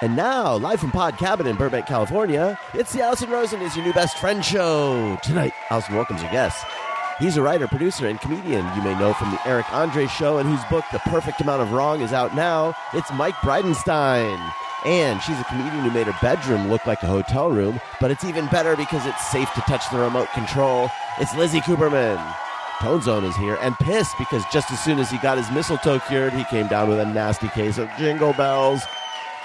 And now, live from Pod Cabin in Burbank, California, it's the Allison Rosen is Your New Best Friend show. Tonight, Allison welcomes her guest. He's a writer, producer, and comedian you may know from the Eric Andre show, and whose book, The Perfect Amount of Wrong, is out now. It's Mike Bridenstine. And she's a comedian who made her bedroom look like a hotel room, but it's even better because it's safe to touch the remote control. It's Lizzy Cooperman. Tone Zone is here and pissed because just as soon as he got his mistletoe cured, he came down with a nasty case of jingle bells.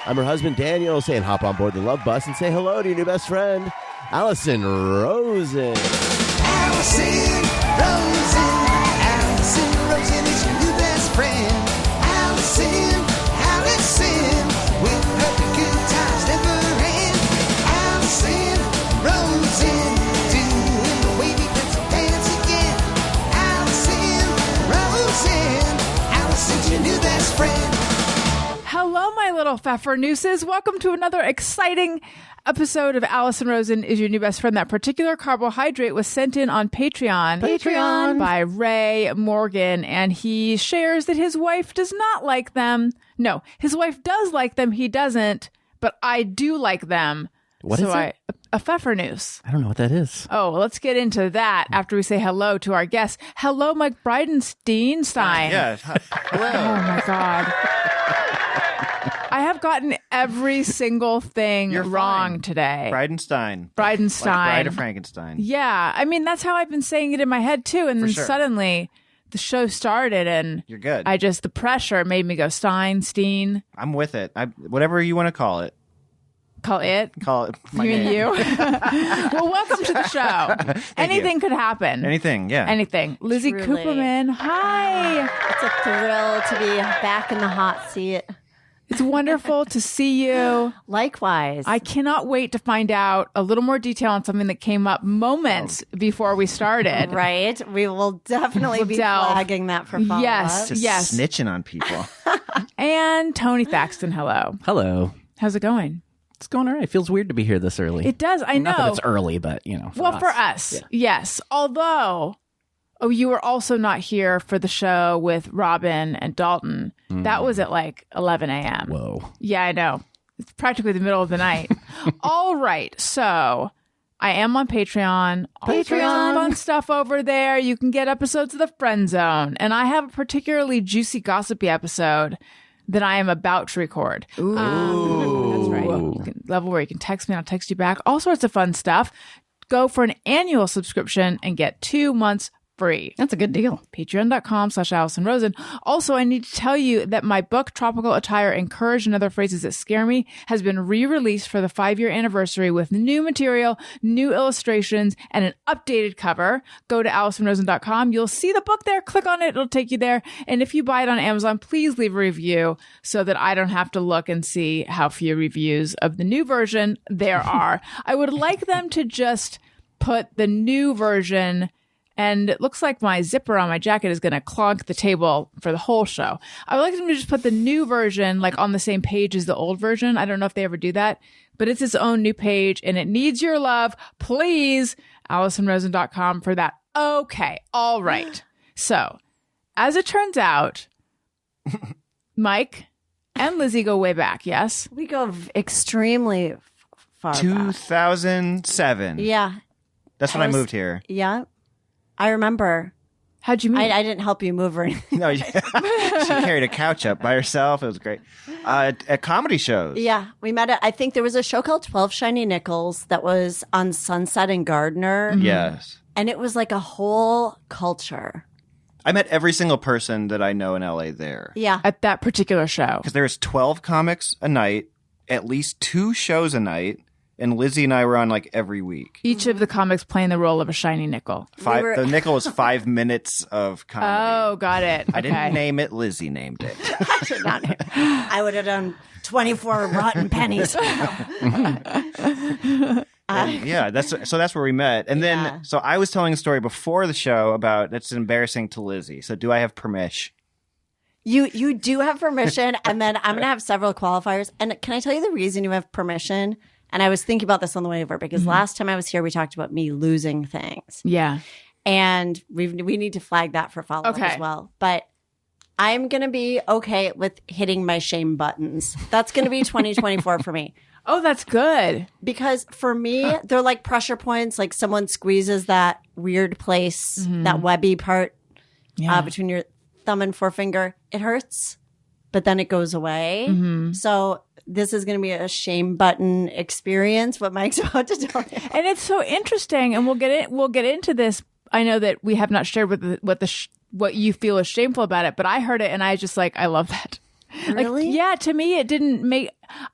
I'm her husband, Daniel, saying hop on board the love bus and say hello to your new best friend, Allison Rosen. Allison Rosen. Allison Rosen is your new best friend. Allison with her good times never end. Allison Rosen, doing the wavy pencil dance again. Allison Rosen. Allison's your new best friend. Hello, my little pfeffernooses. Welcome to another exciting episode of Allison Rosen is Your New Best Friend. That particular carbohydrate was sent in on Patreon by Ray Morgan, and he shares that his wife does not like them. No, his wife does like them. He doesn't, but I do like them. What is it? A pfeffernusse. I don't know what that is. Oh, well, let's get into that after we say hello to our guest. Hello, Mike Bridenstine. Yeah. Hello. Oh, my God. I have gotten every single thing wrong today. Bridenstine. Like Bride of Frankenstein. Yeah. I mean, that's how I've been saying it in my head, too. And then suddenly the show started and you're good. The pressure made me go Steen. I'm with it. Whatever you want to call it. Call it my you name. and you. Well, welcome to the show. Anything could happen. Anything, yeah. Anything. Lizzy Truly. Cooperman, hi. It's a thrill to be back in the hot seat. It's wonderful to see you. Likewise. I cannot wait to find out a little more detail on something that came up moments before we started. Right? We will definitely be flagging that for follow-up. Yes. Just snitching on people. And Tony Thaxton, hello. Hello. How's it going? It's going all right. It feels weird to be here this early. It does. I know. Not that it's early, but, For us, yes. Although, you were also not here for the show with Robin and Dalton. That was at like 11 a.m. Whoa. Yeah, I know. It's practically the middle of the night. All right. So I am on Patreon. All sorts of fun stuff over there. You can get episodes of The Friend Zone. And I have a particularly juicy, gossipy episode that I am about to record. Ooh. That's right. Level where you can text me, I'll text you back. All sorts of fun stuff. Go for an annual subscription and get 2 months free. That's a good deal. Patreon.com/Allison Rosen. Also, I need to tell you that my book, Tropical Attire, Encourage and Other Phrases That Scare Me, has been re-released for the 5-year anniversary with new material, new illustrations, and an updated cover. Go to AllisonRosen.com. You'll see the book there. Click on it. It'll take you there. And if you buy it on Amazon, please leave a review so that I don't have to look and see how few reviews of the new version there are. I would like them to just put the new version. And it looks like my zipper on my jacket is going to clog the table for the whole show. I would like them to just put the new version like on the same page as the old version. I don't know if they ever do that, but it's its own new page and it needs your love. Please, AllisonRosen.com for that. Okay. All right. So, as it turns out, Mike and Lizzy go way back, yes? We go extremely far back. 2007. Yeah. That's when I moved here. Yeah. I remember. How'd you meet? I didn't help you move or anything. No, she carried a couch up by herself. It was great. At comedy shows. Yeah. We met I think there was a show called 12 Shiny Nickels that was on Sunset and Gardner. Yes. And it was like a whole culture. I met every single person that I know in LA there. Yeah. At that particular show. Because there's 12 comics a night, at least 2 shows a night. And Lizzy and I were on like every week. Each of the comics playing the role of a shiny nickel. The nickel was 5 minutes of comedy. Oh, got it. I didn't name it. Lizzy named it. I did not name it. I would have done 24 rotten pennies. Yeah, that's where we met. And then, so I was telling a story before the show about that's embarrassing to Lizzy. So do I have permission? You do have permission, and then I'm going to have several qualifiers. And can I tell you the reason you have permission? And I was thinking about this on the way over because last time I was here, we talked about me losing things. Yeah. And we need to flag that for follow-up as well. But I'm going to be okay with hitting my shame buttons. That's going to be 2024 for me. Oh, that's good. Because for me, they're like pressure points. Like someone squeezes that weird place, that webby part between your thumb and forefinger. It hurts, but then it goes away. So this is going to be a shame button experience, what Mike's about to tell you. And it's so interesting, and we'll get into this. I know that we have not shared what you feel is shameful about it, but I heard it and I just I love that. Really? To me,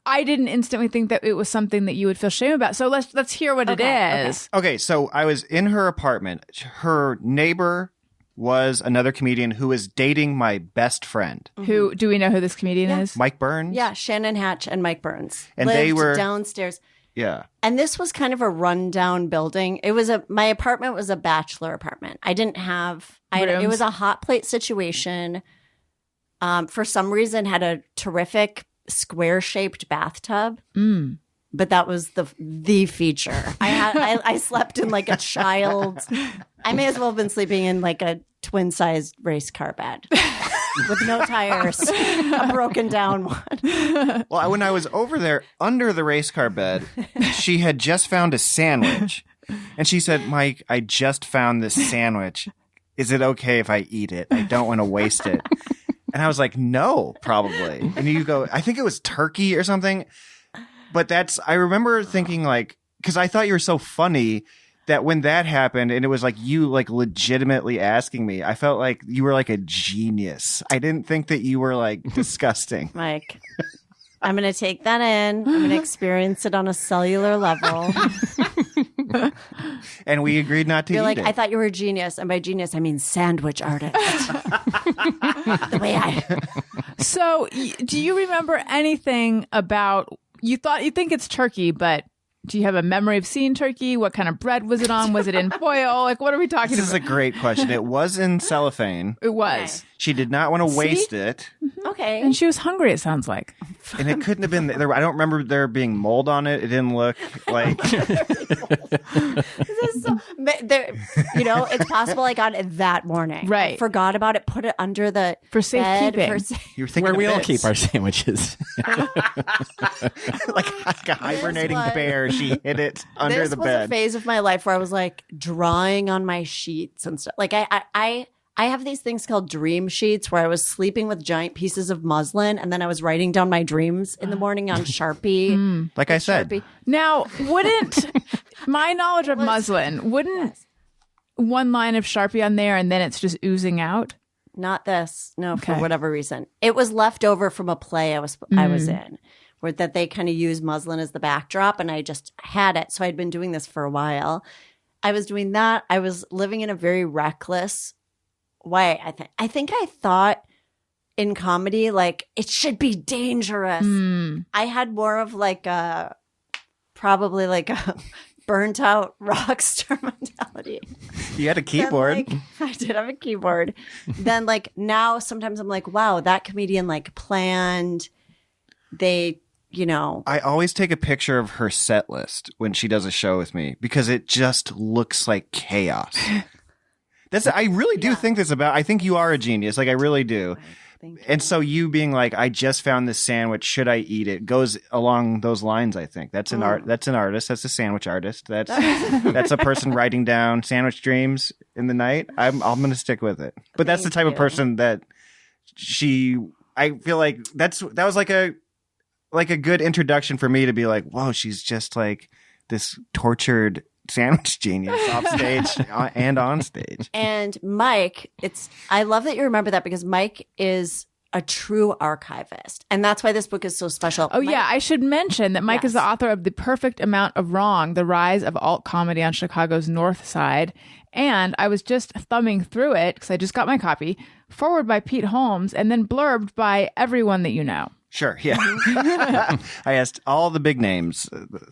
I didn't instantly think that it was something that you would feel shame about. So let's hear what it is. Okay, so I was in her apartment. Her neighbor was another comedian who was dating my best friend. Who do we know who this comedian is? Mike Burns. Yeah, Shannon Hatch and Mike Burns. And lived they were downstairs. Yeah. And this was kind of a rundown building. My apartment was a bachelor apartment. I didn't have it was a hot plate situation. For some reason had a terrific square-shaped bathtub. But that was the feature. I slept in like a child. I may as well have been sleeping in like a twin-sized race car bed with no tires, a broken down one. Well, when I was over there under the race car bed, she had just found a sandwich. And she said, Mike, I just found this sandwich. Is it okay if I eat it? I don't want to waste it. And I was like, no, probably. And you go, I think it was turkey or something. But I remember thinking because I thought you were so funny that when that happened and it was you legitimately asking me, I felt like you were like a genius. I didn't think that you were disgusting. Mike, I'm going to take that in. I'm going to experience it on a cellular level. And we agreed not to You're eat it. I thought you were a genius. And by genius, I mean sandwich artist. The way So do you remember anything about... You think it's turkey, but do you have a memory of seeing turkey? What kind of bread was it on? Was it in foil? What are we talking about? This is a great question. It was in cellophane. It was. She did not want to waste it. Okay. And she was hungry, it sounds like. And it couldn't have been there. I don't remember there being mold on it. It didn't look like... This is so, it's possible I got it that morning. Right. I forgot about it, put it under the For safekeeping. You were thinking Where of we all bits. keep our sandwiches. like a hibernating bear. She hid it under the This was bed. a phase of my life where I was drawing on my sheets and stuff. I have these things called dream sheets where I was sleeping with giant pieces of muslin and then I was writing down my dreams in the morning on Sharpie. Like I said. Sharpie. Now, wouldn't my knowledge of muslin, wouldn't one line of Sharpie on there and then it's just oozing out? Not this. No, for Okay. whatever reason. It was left over from a play I was in where that they kind of use muslin as the backdrop and I just had it. So I'd been doing this for a while. I was doing that. I was living in a very reckless way. I think I thought in comedy it should be dangerous. I had more of probably a burnt out rock star mentality. You had a keyboard. I did have a keyboard. Then now sometimes I'm wow, that comedian planned. They I always take a picture of her set list when she does a show with me because it just looks like chaos. I really do think this about. I think you are a genius. I really do. Thank you. And so you being I just found this sandwich. Should I eat it? Goes along those lines. I think that's an art. That's an artist. That's a sandwich artist. That's a person writing down sandwich dreams in the night. I'm going to stick with it. But that's the type of person that I feel that was a good introduction for me to be whoa, she's just this tortured sandwich genius off stage and on stage. And Mike, I love that you remember that because Mike is a true archivist. And that's why this book is so special. Oh, yeah. I should mention that Mike is the author of The Perfect Amount of Wrong, The Rise of Alt Comedy on Chicago's North Side. And I was just thumbing through it because I just got my copy, forward by Pete Holmes, and then blurbed by everyone that you know. Sure, yeah. I asked all the big names.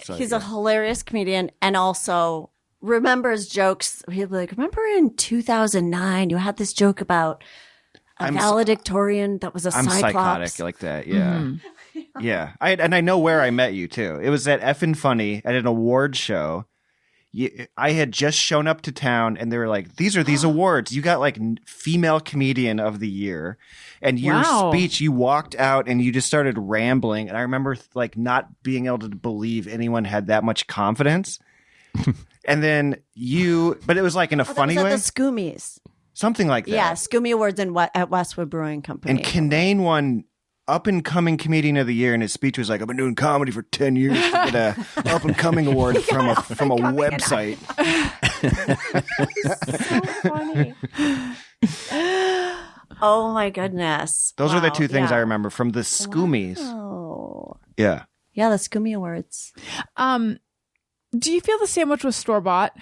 He's a hilarious comedian and also remembers jokes. He'll be remember in 2009, you had this joke about a valedictorian that was a I'm cyclops. psychotic like that, yeah. Yeah. I know where I met you, too. It was at Effin' Funny at an award show. I had just shown up to town and they were like, these are these awards. You got like female comedian of the year. And your speech, you walked out and you just started rambling. And I remember like not being able to believe anyone had that much confidence. And then but it was like in a funny way. The Scoomies. Something like that. Yeah, Scoomy Awards at Westwood Brewing Company. And Kinane won up and coming comedian of the year, and his speech was like, "I've been doing comedy for 10 years to get a up and coming award from a website." So funny. Oh my goodness! Those are the two things I remember from the Scoomies. Oh, yeah, the Scoomy Awards. Do you feel the sandwich was store bought?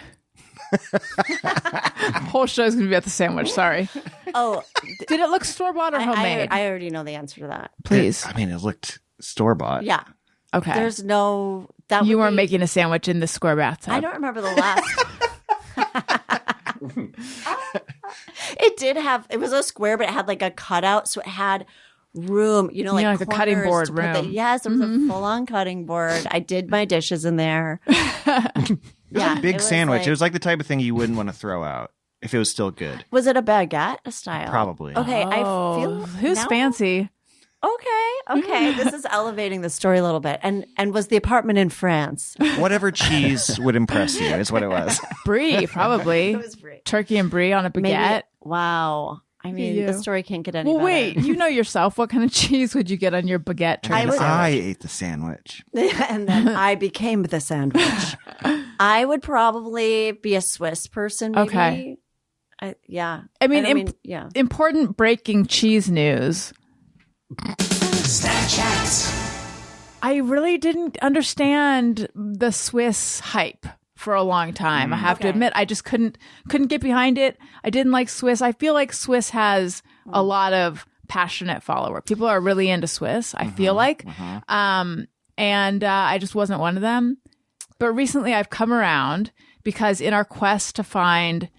Whole show's gonna be about the sandwich. Sorry. Oh, did it look store bought or homemade? I already know the answer to that. Please. I mean, it looked store bought. Yeah. Okay. There's no. You weren't making a sandwich in the square bathtub. I don't remember the last. It did have. It was a square, but it had like a cutout, so it had room. You know, like a cutting board room. Yes, there was a full-on cutting board. I did my dishes in there. It was a big sandwich. It was like the type of thing you wouldn't want to throw out if it was still good. Was it a baguette style? Probably. Okay, I feel who's fancy. Okay. This is elevating the story a little bit. And was the apartment in France? Whatever cheese would impress you is what it was. Brie, probably. It was brie. Turkey and brie on a baguette. Maybe, wow. I mean, the story can't get any better. Wait, you know yourself. What kind of cheese would you get on your baguette? I ate the sandwich. And then I became the sandwich. I would probably be a Swiss person, maybe. Okay. Yeah. I mean, important breaking cheese news. I really didn't understand the Swiss hype for a long time. I have to admit, I just couldn't get behind it. I didn't like Swiss. I feel like Swiss has a lot of passionate followers. People are really into Swiss, I feel like. And I just wasn't one of them. But recently I've come around because in our quest to find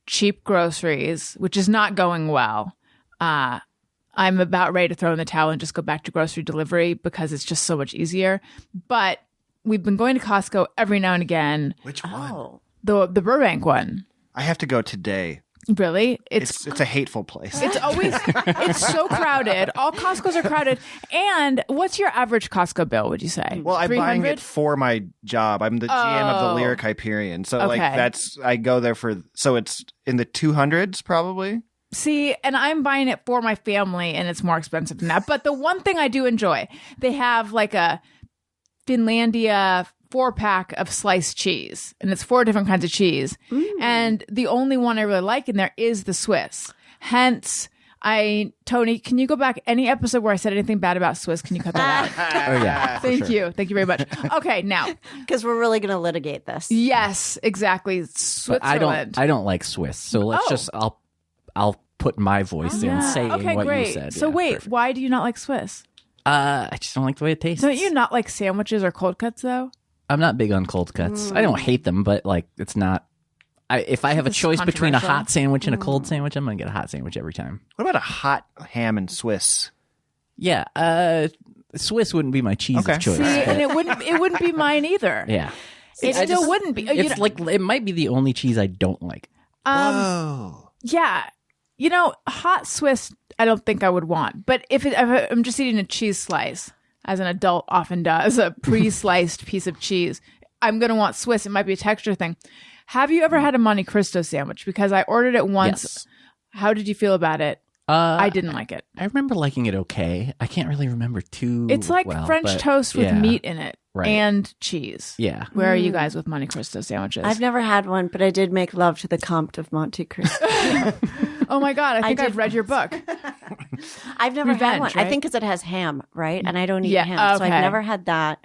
cheap groceries, which is not going well, I'm about ready to throw in the towel and just go back to grocery delivery because it's just so much easier. But we've been going to Costco every now and again. Which one? The Burbank one. I have to go today. Really? It's a hateful place. It's always it's so crowded. All Costco's are crowded. And what's your average Costco bill, would you say? Well, I'm buying it for my job. I'm the GM of the Lyric Hyperion. So I go there so it's in the 200s probably. See, and I'm buying it for my family and it's more expensive than that. But the one thing I do enjoy, they have like a Finlandia 4-pack of sliced cheese, and it's 4 different kinds of cheese. And the only one I really like in there is the Swiss. Hence, Tony, can you go back any episode where I said anything bad about Swiss? Can you cut that out? Oh yeah. Thank you very much. Okay, now because we're really going to litigate this. Yes, exactly. Switzerland. I don't like Swiss, so let's I'll put my voice in saying what you said. So wait, why do you not like Swiss? I just don't like the way it tastes. Don't you not like sandwiches or cold cuts though? I'm not big on cold cuts. I don't hate them, but like it's not. If I have a choice between a hot sandwich and a cold sandwich, I'm gonna get a hot sandwich every time. What about a hot ham and Swiss? Yeah, Swiss wouldn't be my cheese of choice. See, and it wouldn't be mine either. Yeah, it still wouldn't be. It's it might be the only cheese I don't like. Whoa. Yeah, hot Swiss. I don't think I would want, but if I'm just eating a cheese slice, as an adult often does, a pre-sliced piece of cheese, I'm going to want Swiss. It might be a texture thing. Have you ever had a Monte Cristo sandwich? Because I ordered it once. Yes. How did you feel about it? I didn't like it. I remember liking it okay. I can't really remember too It's like French toast with meat in it and cheese. Yeah. Where are you guys with Monte Cristo sandwiches? I've never had one, but I did make love to the Comte of Monte Cristo. Oh my God, I think I've read your book. I've never had one. Right? I think because it has ham, right? And I don't eat ham, so I've never had that.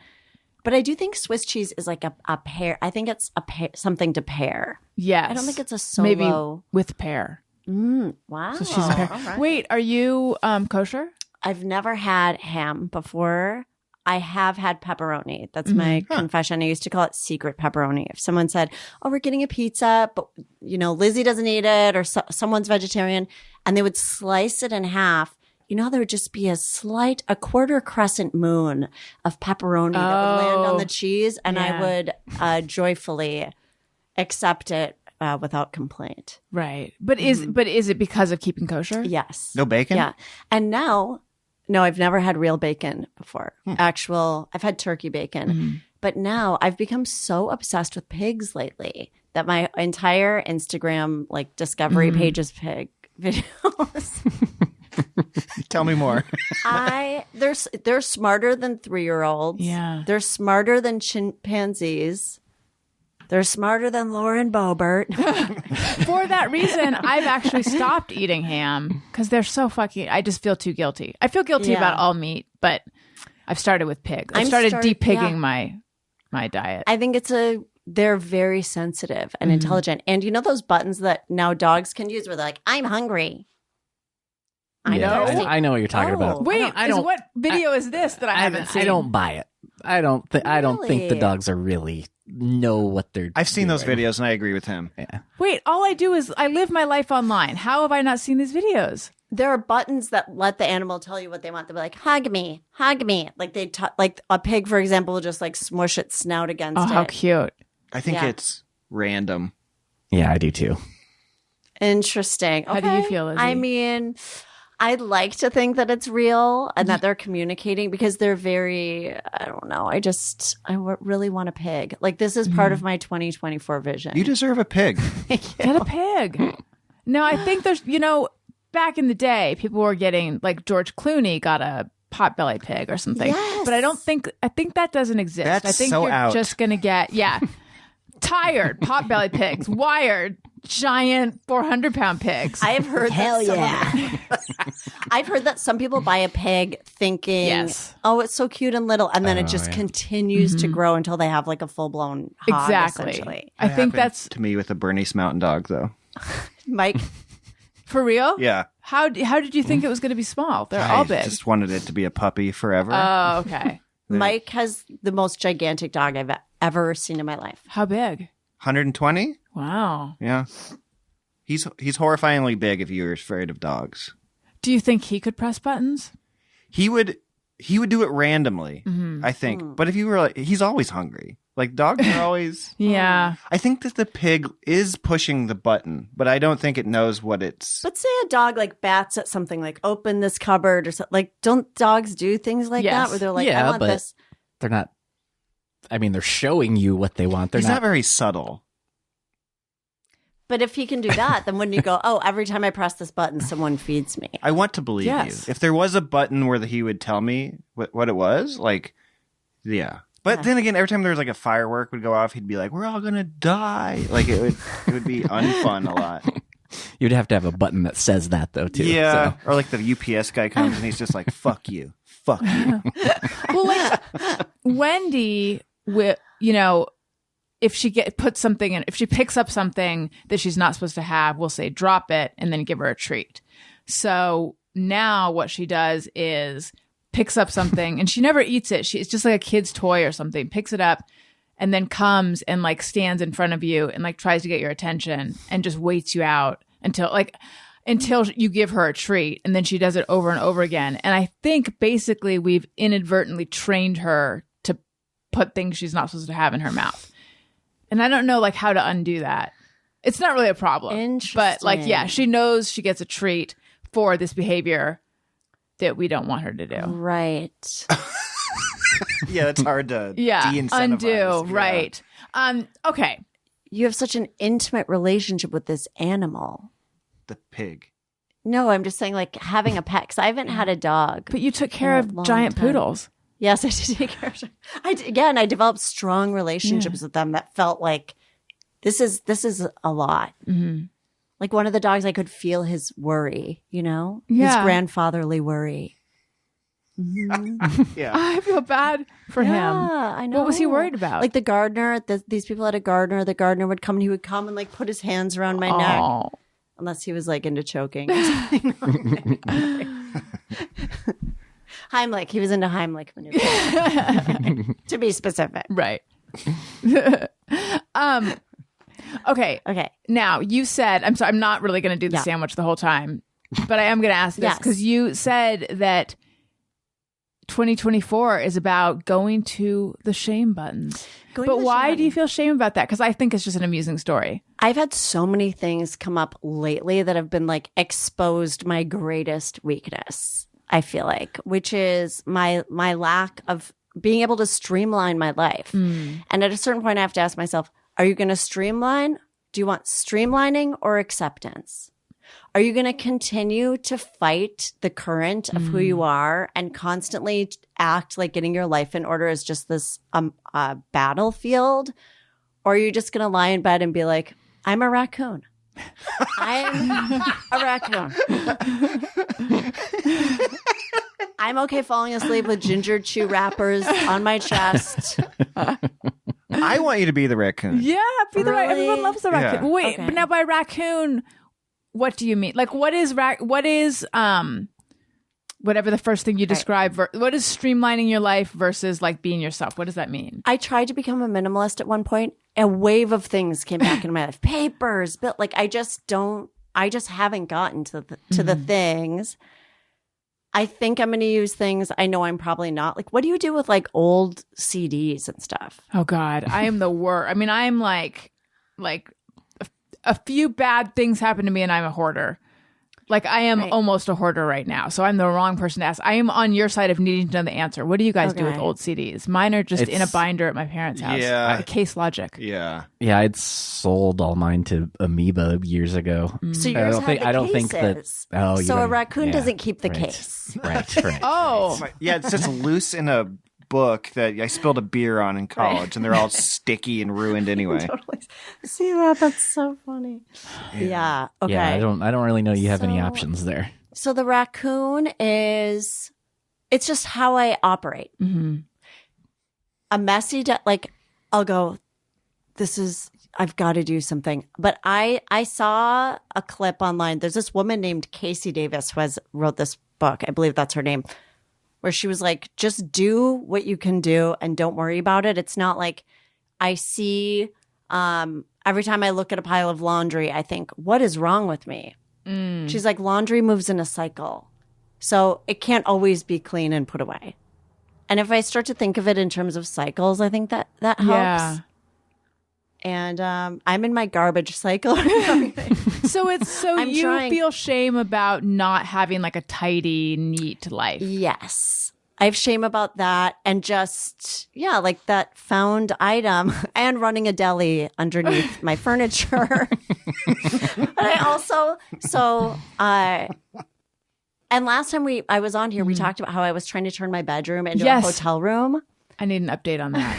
But I do think Swiss cheese is like a pair. I think it's something to pair. Yes. I don't think it's a solo. Maybe with pear. Wow. So she's a pear. Right. Wait, are you kosher? I've never had ham before. I have had pepperoni. That's my confession. I used to call it secret pepperoni. If someone said, "Oh, we're getting a pizza, but Lizzy doesn't eat it," or someone's vegetarian, and they would slice it in half, there would just be a quarter crescent moon of pepperoni that would land on the cheese, and I would joyfully accept it without complaint. Right. But is it because of keeping kosher? Yes. No bacon? Yeah. And now, no, I've never had real bacon before. I've had turkey bacon. But now I've become so obsessed with pigs lately that my entire Instagram like discovery page is pig videos. Tell me more. They're smarter than 3-year-olds. Yeah. They're smarter than chimpanzees. They're smarter than Lauren Boebert. For that reason, I've actually stopped eating ham because they're so fucking. I just feel too guilty. I feel guilty about all meat, but I've started with pig. I've started depigging my diet. I think they're very sensitive and intelligent. And you know those buttons that now dogs can use where they're like, I'm hungry. I know what you're talking about. Wait, what video is this that I haven't seen? I don't buy it. I don't think the dogs are really know what they're I've seen those videos and I agree with him. Yeah. Wait, all I do is I live my life online. How have I not seen these videos? There are buttons that let the animal tell you what they want. They'll be like, hug me. Like like a pig, for example, will just like smush its snout against it. Oh, how cute. I think it's random. Yeah, I do too. Interesting. How do you feel, Lizzy? I mean, I'd like to think that it's real and that they're communicating because they're very, I don't know. I really want a pig. Like this is part of my 2024 vision. You deserve a pig. Get a pig. No, I think there's, back in the day, people were getting, like George Clooney got a potbelly pig or something. Yes. But I think that doesn't exist. That's I think so you're out. just going to get, tired potbelly pigs, wired, giant 400-pound pigs. I've heard I've heard that some people buy a pig thinking, oh, it's so cute and little. And then it just continues to grow until they have like a full-blown hog, Exactly. essentially. I think that's to me with a Bernese Mountain Dog, though. Mike, for real. Yeah. How did you think it was going to be small? They're all big. I just wanted it to be a puppy forever. Oh, okay. Mike has the most gigantic dog I've ever seen in my life. How big? 120? Wow. Yeah. He's horrifyingly big if you're afraid of dogs. Do you think he could press buttons? He would do it randomly, I think. But if you were like, he's always hungry. Like dogs are always. Yeah. I think that the pig is pushing the button, but I don't think it knows what it's. But say a dog like bats at something like open this cupboard or something. Like, don't dogs do things like that where they're like, I want this? They're not. I mean, they're showing you what they want. He's not very subtle. But if he can do that, then wouldn't you go, oh, every time I press this button, someone feeds me? I want to believe you. If there was a button where he would tell me what it was, like, yeah. But then again, every time there was like a firework would go off, he'd be like, "We're all gonna die!" Like it would be unfun a lot. You'd have to have a button that says that though, too. Yeah, so. or like the UPS guy comes and he's just like, "Fuck you, fuck you." Well, like Wendy, if she puts something in, if she picks up something that she's not supposed to have, we'll say drop it and then give her a treat. So now what she does is picks up something and she never eats it. It's just like a kid's toy or something, picks it up and then comes and like stands in front of you and like tries to get your attention and just waits you out until you give her a treat. And then she does it over and over again. And I think basically we've inadvertently trained her to put things she's not supposed to have in her mouth. And I don't know like how to undo that. It's not really a problem. Interesting. But like, yeah, she knows she gets a treat for this behavior that we don't want her to do. Right. Yeah, it's hard to undo. de-incentivize. Right. Okay. You have such an intimate relationship with this animal. The pig. No, I'm just saying like having a pet, because I haven't had a dog. But you took care In a of long giant time. poodles. Yes, I did take care of them. I developed strong relationships with them that felt like this is a lot. Mm-hmm. Like one of the dogs, I could feel his worry, his Yeah. grandfatherly worry. Mm-hmm. Yeah. I feel bad for him. Yeah, I know. What was he worried about? Like the gardener, these people had a gardener. The gardener would come and he would come and like put his hands around my neck. Oh. Unless he was like into choking. Heimlich. He was into Heimlich maneuver. To be specific. Right. Okay. Okay. Now, you said, I'm sorry, I'm not really going to do the sandwich the whole time, but I am going to ask this because you said that 2024 is about going to the shame buttons. But why do you feel shame about that? Because I think it's just an amusing story. I've had so many things come up lately that have been like exposed my greatest weakness, I feel like, which is my lack of being able to streamline my life. And at a certain point, I have to ask myself, are you going to streamline? Do you want streamlining or acceptance? Are you going to continue to fight the current of who you are and constantly act like getting your life in order is just this battlefield? Or are you just going to lie in bed and be like, I'm a raccoon. I'm a raccoon. I'm okay falling asleep with ginger chew wrappers on my chest. I want you to be the raccoon. Yeah, be the Really? everyone loves the raccoon. Yeah. Wait, Okay. but now by raccoon, what do you mean? Like, what is whatever the first thing you describe? What is streamlining your life versus like being yourself? What does that mean? I tried to become a minimalist at one point. A wave of things came back into my life. Papers, but like I just haven't gotten to the things. I think I'm going to use things. I know I'm probably not. Like, what do you do with like old CDs and stuff? Oh God, I am the worst. I mean, I'm like a few bad things happen to me and I'm a hoarder. Like I am almost a hoarder right now. So I'm the wrong person to ask. I am on your side of needing to know the answer. What do you guys do with old CDs? Mine are just in a binder at my parents' house. Yeah. Case Logic. Yeah. Yeah, I'd sold all mine to Amoeba years ago. So yours I don't think that. cases. Oh, So a raccoon doesn't keep the right. case. Right. Oh, Yeah, it's just loose in a book that I spilled a beer on in college, and they're all sticky and ruined anyway. Totally. See that? That's so funny. Yeah. Okay. Yeah, I don't really know you have any So- options there. So the raccoon it's just how I operate. A messy, like I'll go, I've got to do something. But I saw a clip online. There's this woman named Casey Davis who wrote this book. I believe that's her name, where she was like, just do what you can do and don't worry about it. It's not like I see, every time I look at a pile of laundry, I think, what is wrong with me? She's like, laundry moves in a cycle. So it can't always be clean and put away. And if I start to think of it in terms of cycles, I think that helps. yeah. And I'm in my garbage cycle. So I'm you trying- feel shame about not having like a tidy, neat life. Yes. I have shame about that. And just, yeah, like that found item and running a deli underneath my furniture. But I also, and last time I was on here, we talked about how I was trying to turn my bedroom into a hotel room. I need an update on that.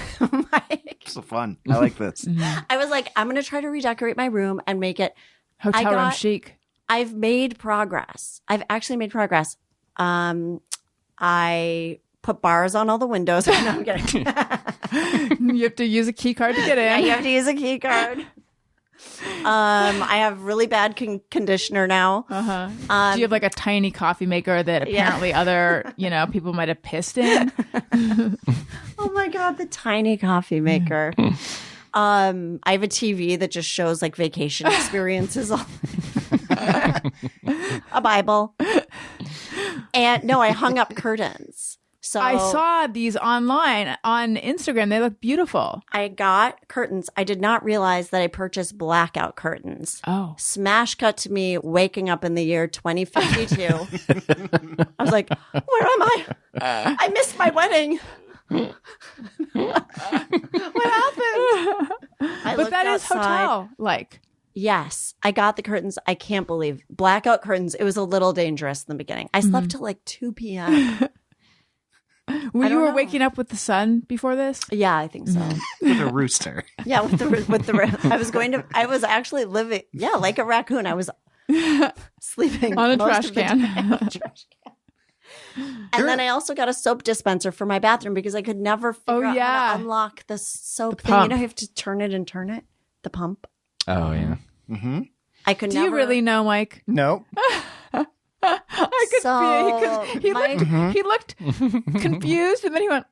So fun. I like this. I was like, I'm going to try to redecorate my room and make it Hotel room chic. I've made progress. I've actually made progress. I put bars on all the windows. No, I'm kidding. You have to use a key card to get Yeah, in. you have to use a key card. I have really bad conditioner now. Do you have like a tiny coffee maker that apparently other, people might have pissed in? Oh my God, the tiny coffee maker. I have a TV that just shows like vacation experiences. A Bible. And no, I hung up curtains. So I saw these online on Instagram. They look beautiful. I got curtains. I did not realize that I purchased blackout curtains. Oh. Smash cut to me waking up in the year 2052. I was like, where am I? I missed my wedding. What happened? But that is hotel like. Yes, I got the curtains. I can't believe blackout curtains. It was a little dangerous in the beginning. I slept till like 2 p.m. You don't were know. waking up with the sun before this? Yeah, I think so. With a rooster. Yeah, with the I was actually living, like a raccoon. I was sleeping On a most trash of the can. day on a trash can. And then I also got a soap dispenser for my bathroom because I could never figure out how to unlock the soap thing. pump. You have to turn it and turn it. The pump. Oh yeah. I could Do never. you really know, Mike? Nope. I could So, he looked confused and then he went,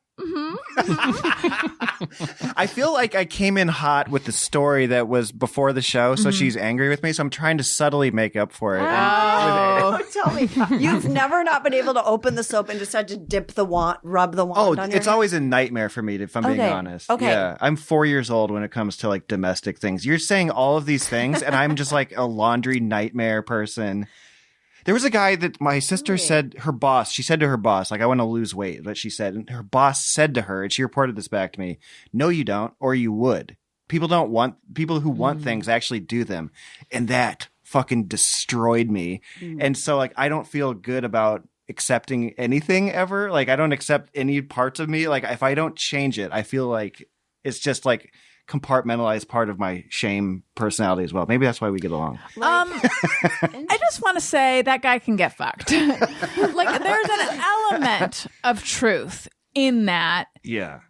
I feel like I came in hot with the story that was before the show, so she's angry with me. So I'm trying to subtly make up for it. Oh, tell me, you've never not been able to open the soap and decide to dip the wand, rub the wand on your it's hand? always a nightmare for me, if I'm being honest. Okay. Yeah, I'm 4 years old when it comes to like domestic things. You're saying all of these things, and I'm just like a laundry nightmare person. There was a guy that my sister said she said to her boss, like, I want to lose weight. But she said, and her boss said to her, and she reported this back to me, no, you don't, or you would. People who want things actually do them. And that fucking destroyed me. And so like, I don't feel good about accepting anything ever. Like I don't accept any parts of me. Like if I don't change it, I feel like it's just like compartmentalized part of my shame personality as well. Maybe that's why we get along. I just want to say that guy can get fucked. Like there's an element of truth in that. Yeah.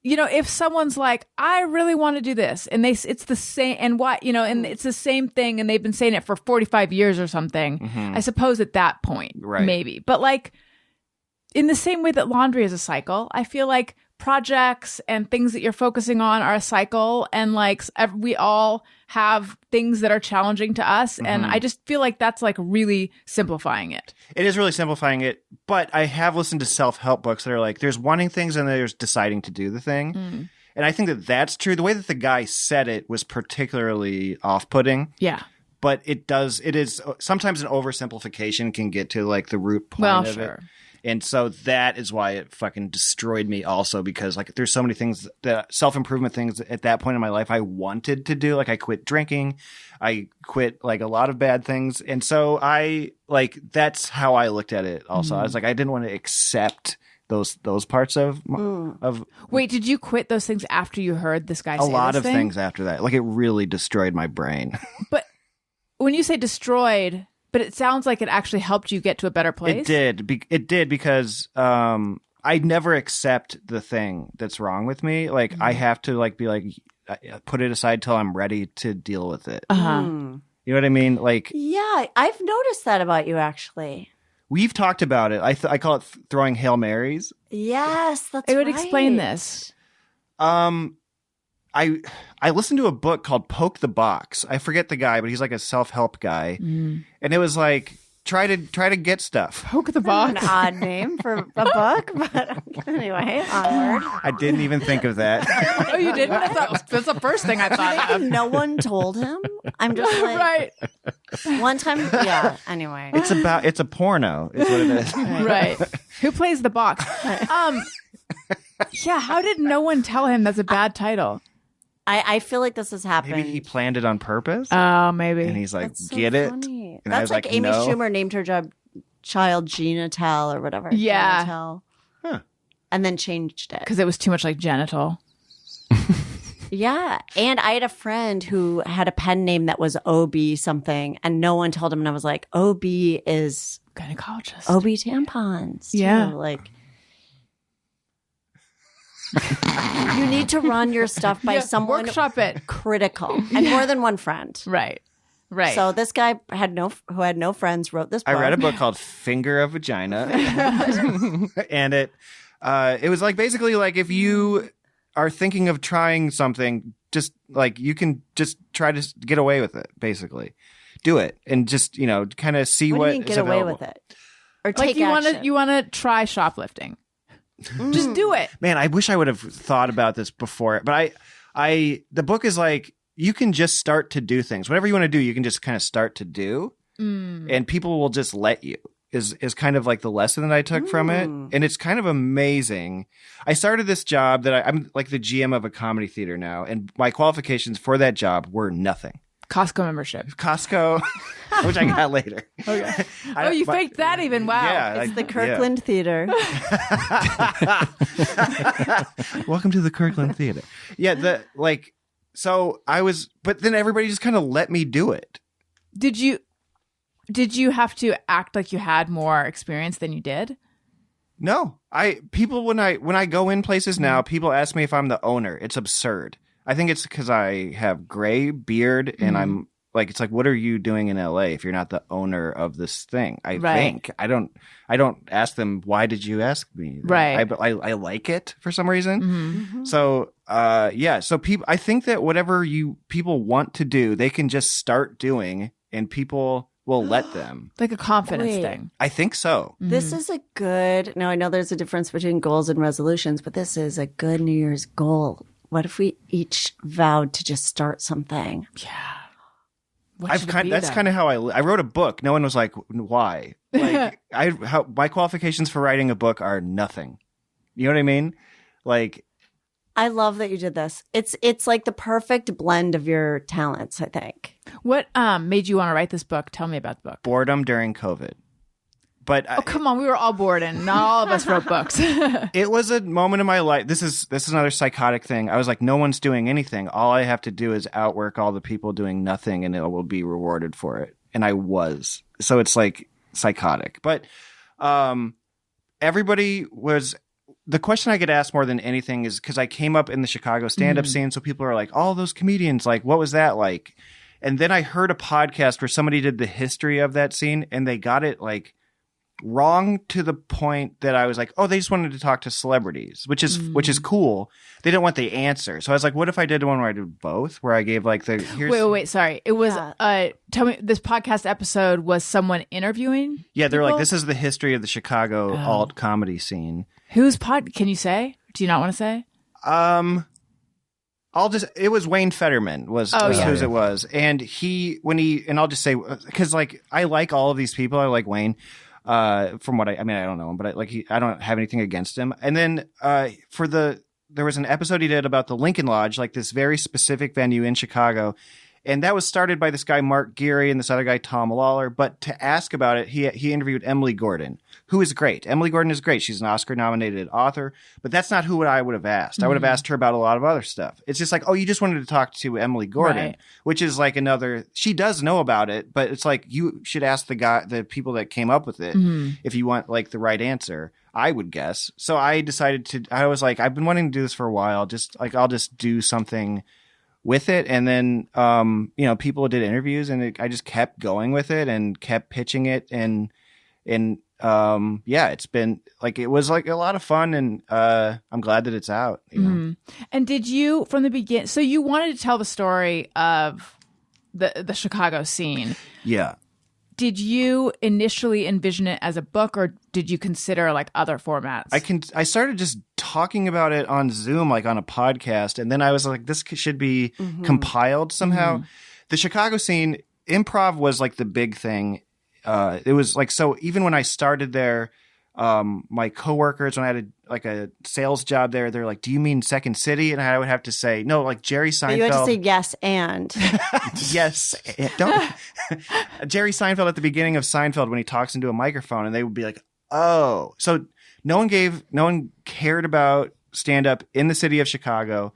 You know, if someone's like, I really want to do this, and it's the same, and why, you know, and it's the same thing, and they've been saying it for 45 years or something, I suppose at that point, maybe. But like, in the same way that laundry is a cycle, I feel like projects and things that you're focusing on are a cycle, and like we all have things that are challenging to us, and I just feel like that's like really simplifying it. It is really simplifying it, but I have listened to self-help books that are like there's wanting things and there's deciding to do the thing. And I think that that's true. The way that the guy said it was particularly off-putting. Yeah. But it is sometimes an oversimplification can get to like the root point of it. And so that is why it fucking destroyed me also, because like there's so many things that self-improvement things at that point in my life I wanted to do. Like I quit drinking. I quit like a lot of bad things. And so that's how I looked at it also. I was like, I didn't want to accept those parts of Wait, did you quit those things after you heard this guy say a lot this of thing? things after that? Like it really destroyed my brain. But when you say destroyed, but it sounds like it actually helped you get to a better place. It did because I never accept the thing that's wrong with me. Like I have to like be like put it aside till I'm ready to deal with it. You know what I mean? Like yeah, I've noticed that about you actually. We've talked about it. I call it throwing Hail Marys. Yes, that's It would right. explain this. I listened to a book called Poke the Box. I forget the guy, but he's like a self-help guy. And it was like try to get stuff. Poke the box. An odd name for a book, but anyway, onward. I didn't even think of that. Oh, you didn't? That's the first thing I thought of. No one told him. I'm just like Right. One time, yeah. Anyway, It's a porno, is what it is. Right. Who plays the box? Yeah, how did no one tell him that's a bad title? I feel like this has happened. Maybe he planned it on purpose. Oh, maybe. And he's like, That's so get it? funny. And I That's was like Amy no. Schumer named her child Gina Tell or whatever. Yeah. Gina Tell. Huh. And then changed it. Because it was too much like genital. Yeah. And I had a friend who had a pen name that was OB something, and no one told him. And I was like, OB is Gynecologist. OB tampons. too. Yeah. Like, you need to run your stuff by someone Workshop it. critical and more than one friend. Right. Right. So this guy who had no friends wrote this book. I read a book called Finger of Vagina. And it was like basically like if you are thinking of trying something, just like you can just try to get away with it, basically. Do it and just, kind of see What what do you mean is get away available. with it? Or like take you action. want to try shoplifting. Just do it. Man, I wish I would have thought about this before, but the book is like you can just start to do things. Whatever you want to do, you can just kind of start to do, and people will just let you. Is kind of like the lesson that I took from it, and it's kind of amazing. I started this job that I'm like the GM of a comedy theater now, and my qualifications for that job were nothing. Costco membership. Costco, which I got later. Okay. Oh, you faked that even. Wow. Yeah, It's the Kirkland Theater. Welcome to the Kirkland Theater. Yeah, so I was, but then everybody just kind of let me do it. Did you have to act like you had more experience than you did? No, people when I go in places now, people ask me if I'm the owner. It's absurd. I think it's because I have gray beard and I'm Like, it's like, what are you doing in LA if you're not the owner of this thing? I Right. think I don't ask them, why did you ask me? Right. I like it for some reason. Mm-hmm. So, so people, I think that whatever people want to do, they can just start doing, and people will let them. Like a confidence Wait. thing. I think so. This is a good. Now I know there's a difference between goals and resolutions, but this is a good New Year's goal. What if we each vowed to just start something? What should it be That's then? kind of how I wrote a book. No one was like, why? Like, my qualifications for writing a book are nothing. You know what I mean? Like, I love that you did this. It's like the perfect blend of your talents, I think. What made you want to write this book? Tell me about the book. boredom during COVID. But Oh, come on. We were all bored and not all of us wrote books. it was a moment in my life. This is another psychotic thing. I was like, no one's doing anything. All I have to do is outwork all the people doing nothing, and it will be rewarded for it. And I was. So it's like psychotic. But everybody was. The question I get asked more than anything is because I came up in the Chicago stand-up scene, so people are like, "All those comedians, like, what was that like?" And then I heard a podcast where somebody did the history of that scene, and they got it like wrong to the point that I was like, "Oh, they just wanted to talk to celebrities," which is cool. They didn't want the answer, so I was like, "What if I did one where I did both, where I gave like the here's Wait. Sorry. It was, tell me, this podcast episode was someone interviewing? yeah." They're like, people? "This is the history of the Chicago alt comedy scene." Can you say? Do you not want to say? It was Wayne Fetterman was whose it was. And I'll just say, cause like, I like all of these people. I like Wayne, from what I don't know him, but I don't have anything against him. And then, there was an episode he did about the Lincoln Lodge, like this very specific venue in Chicago. And that was started by this guy, Mark Geary, and this other guy, Tom Lawler. But to ask about it, he interviewed Emily Gordon, who is great. Emily Gordon is great. She's an Oscar-nominated author. But that's not who I would have asked. I would have asked her about a lot of other stuff. It's just like, oh, you just wanted to talk to Emily Gordon, Right. which is like she does know about it, but it's like you should ask the people that came up with it if you want like the right answer, I would guess. So I decided I was like, I've been wanting to do this for a while. Just like, I'll just do something with it. And then, people did interviews, and I just kept going with it and kept pitching it. And it's been like, it was like a lot of fun, and I'm glad that it's out. You know? And did you, from the beginning, so you wanted to tell the story of the Chicago scene. Yeah. Did you initially envision it as a book, or did you consider like other formats? I started just talking about it on Zoom, like on a podcast. And then I was like, this should be compiled somehow. The Chicago scene, improv was like the big thing. It was like, so even when I started there, my coworkers, when I had a sales job there, they're like, do you mean Second City? And I would have to say, no, like Jerry Seinfeld. But you had to say yes and. Yes. Don't. Jerry Seinfeld at the beginning of Seinfeld, when he talks into a microphone, and they would be like, oh. So no one cared about stand-up in the city of Chicago.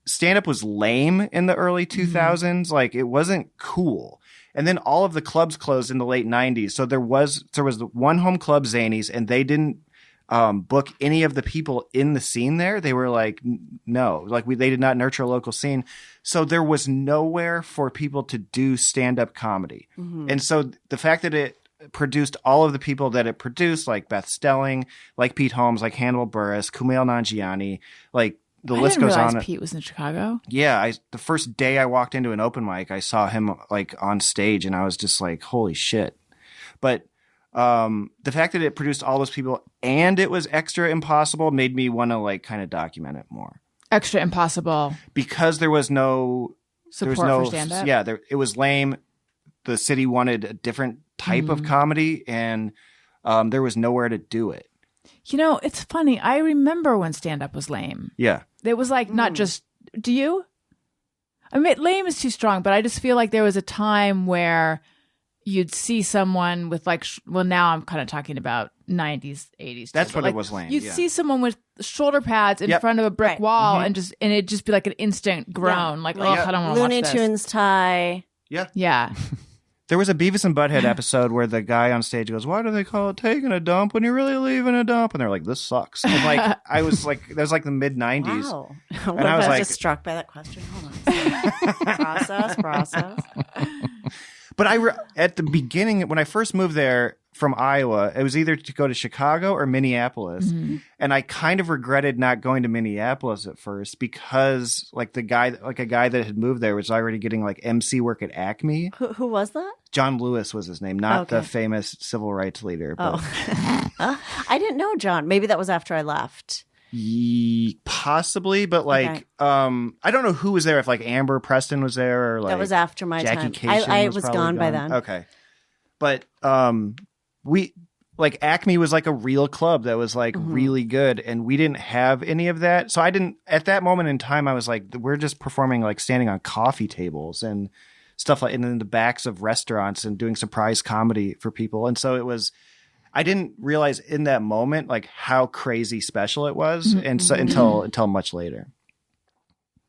Stand-up was lame in the early 2000s. Like, it wasn't cool. And then all of the clubs closed in the late 90s. So there was the one home club, Zanies, and they didn't book any of the people in the scene there. They were like, no, like they did not nurture a local scene. So there was nowhere for people to do stand-up comedy. And so the fact that it produced all of the people that it produced, like Beth Stelling, like Pete Holmes, like Hannibal Buress, Kumail Nanjiani, like the list goes on. I didn't realize Pete was in Chicago. Yeah, the first day I walked into an open mic, I saw him like on stage, and I was just like, holy shit. But the fact that it produced all those people and it was extra impossible made me want to like kind of document it more. Extra impossible. Because there was no Support for stand-up? Yeah, it was lame. The city wanted a different type of comedy, and there was nowhere to do it. You know, it's funny. I remember when stand-up was lame. Yeah. It was like not just, do you? I mean, lame is too strong, but I just feel like there was a time where you'd see someone with like, now I'm kind of talking about 90s, 80s. That's what like, it was lame. You'd yeah. see someone with shoulder pads in front of a brick wall and it'd just be like an instant groan. Like, oh, I don't want to watch Looney this. Tunes tie. Yeah. Yeah. There was a Beavis and Butthead episode where the guy on stage goes, why do they call it taking a dump when you're really leaving a dump? And they're like, this sucks. And like, I was like, that was like the mid 90s. Wow. And I was like, just struck by that question. Hold on. process. But at the beginning, when I first moved there from Iowa, it was either to go to Chicago or Minneapolis. And I kind of regretted not going to Minneapolis at first because a guy that had moved there was already getting like MC work at Acme. Who was that? John Lewis was his name, not the famous civil rights leader. But I didn't know John. Maybe that was after I left. Possibly, but I don't know who was there. If like Amber Preston was there, or like that was after my Jackie time. Kashian I was was probably gone by then. Okay, but we like Acme was like a real club that was like really good, and we didn't have any of that. So I didn't at that moment in time. I was like, we're just performing like standing on coffee tables and stuff like, and in the backs of restaurants and doing surprise comedy for people, and so it was. I didn't realize in that moment like how crazy special it was, and so until much later.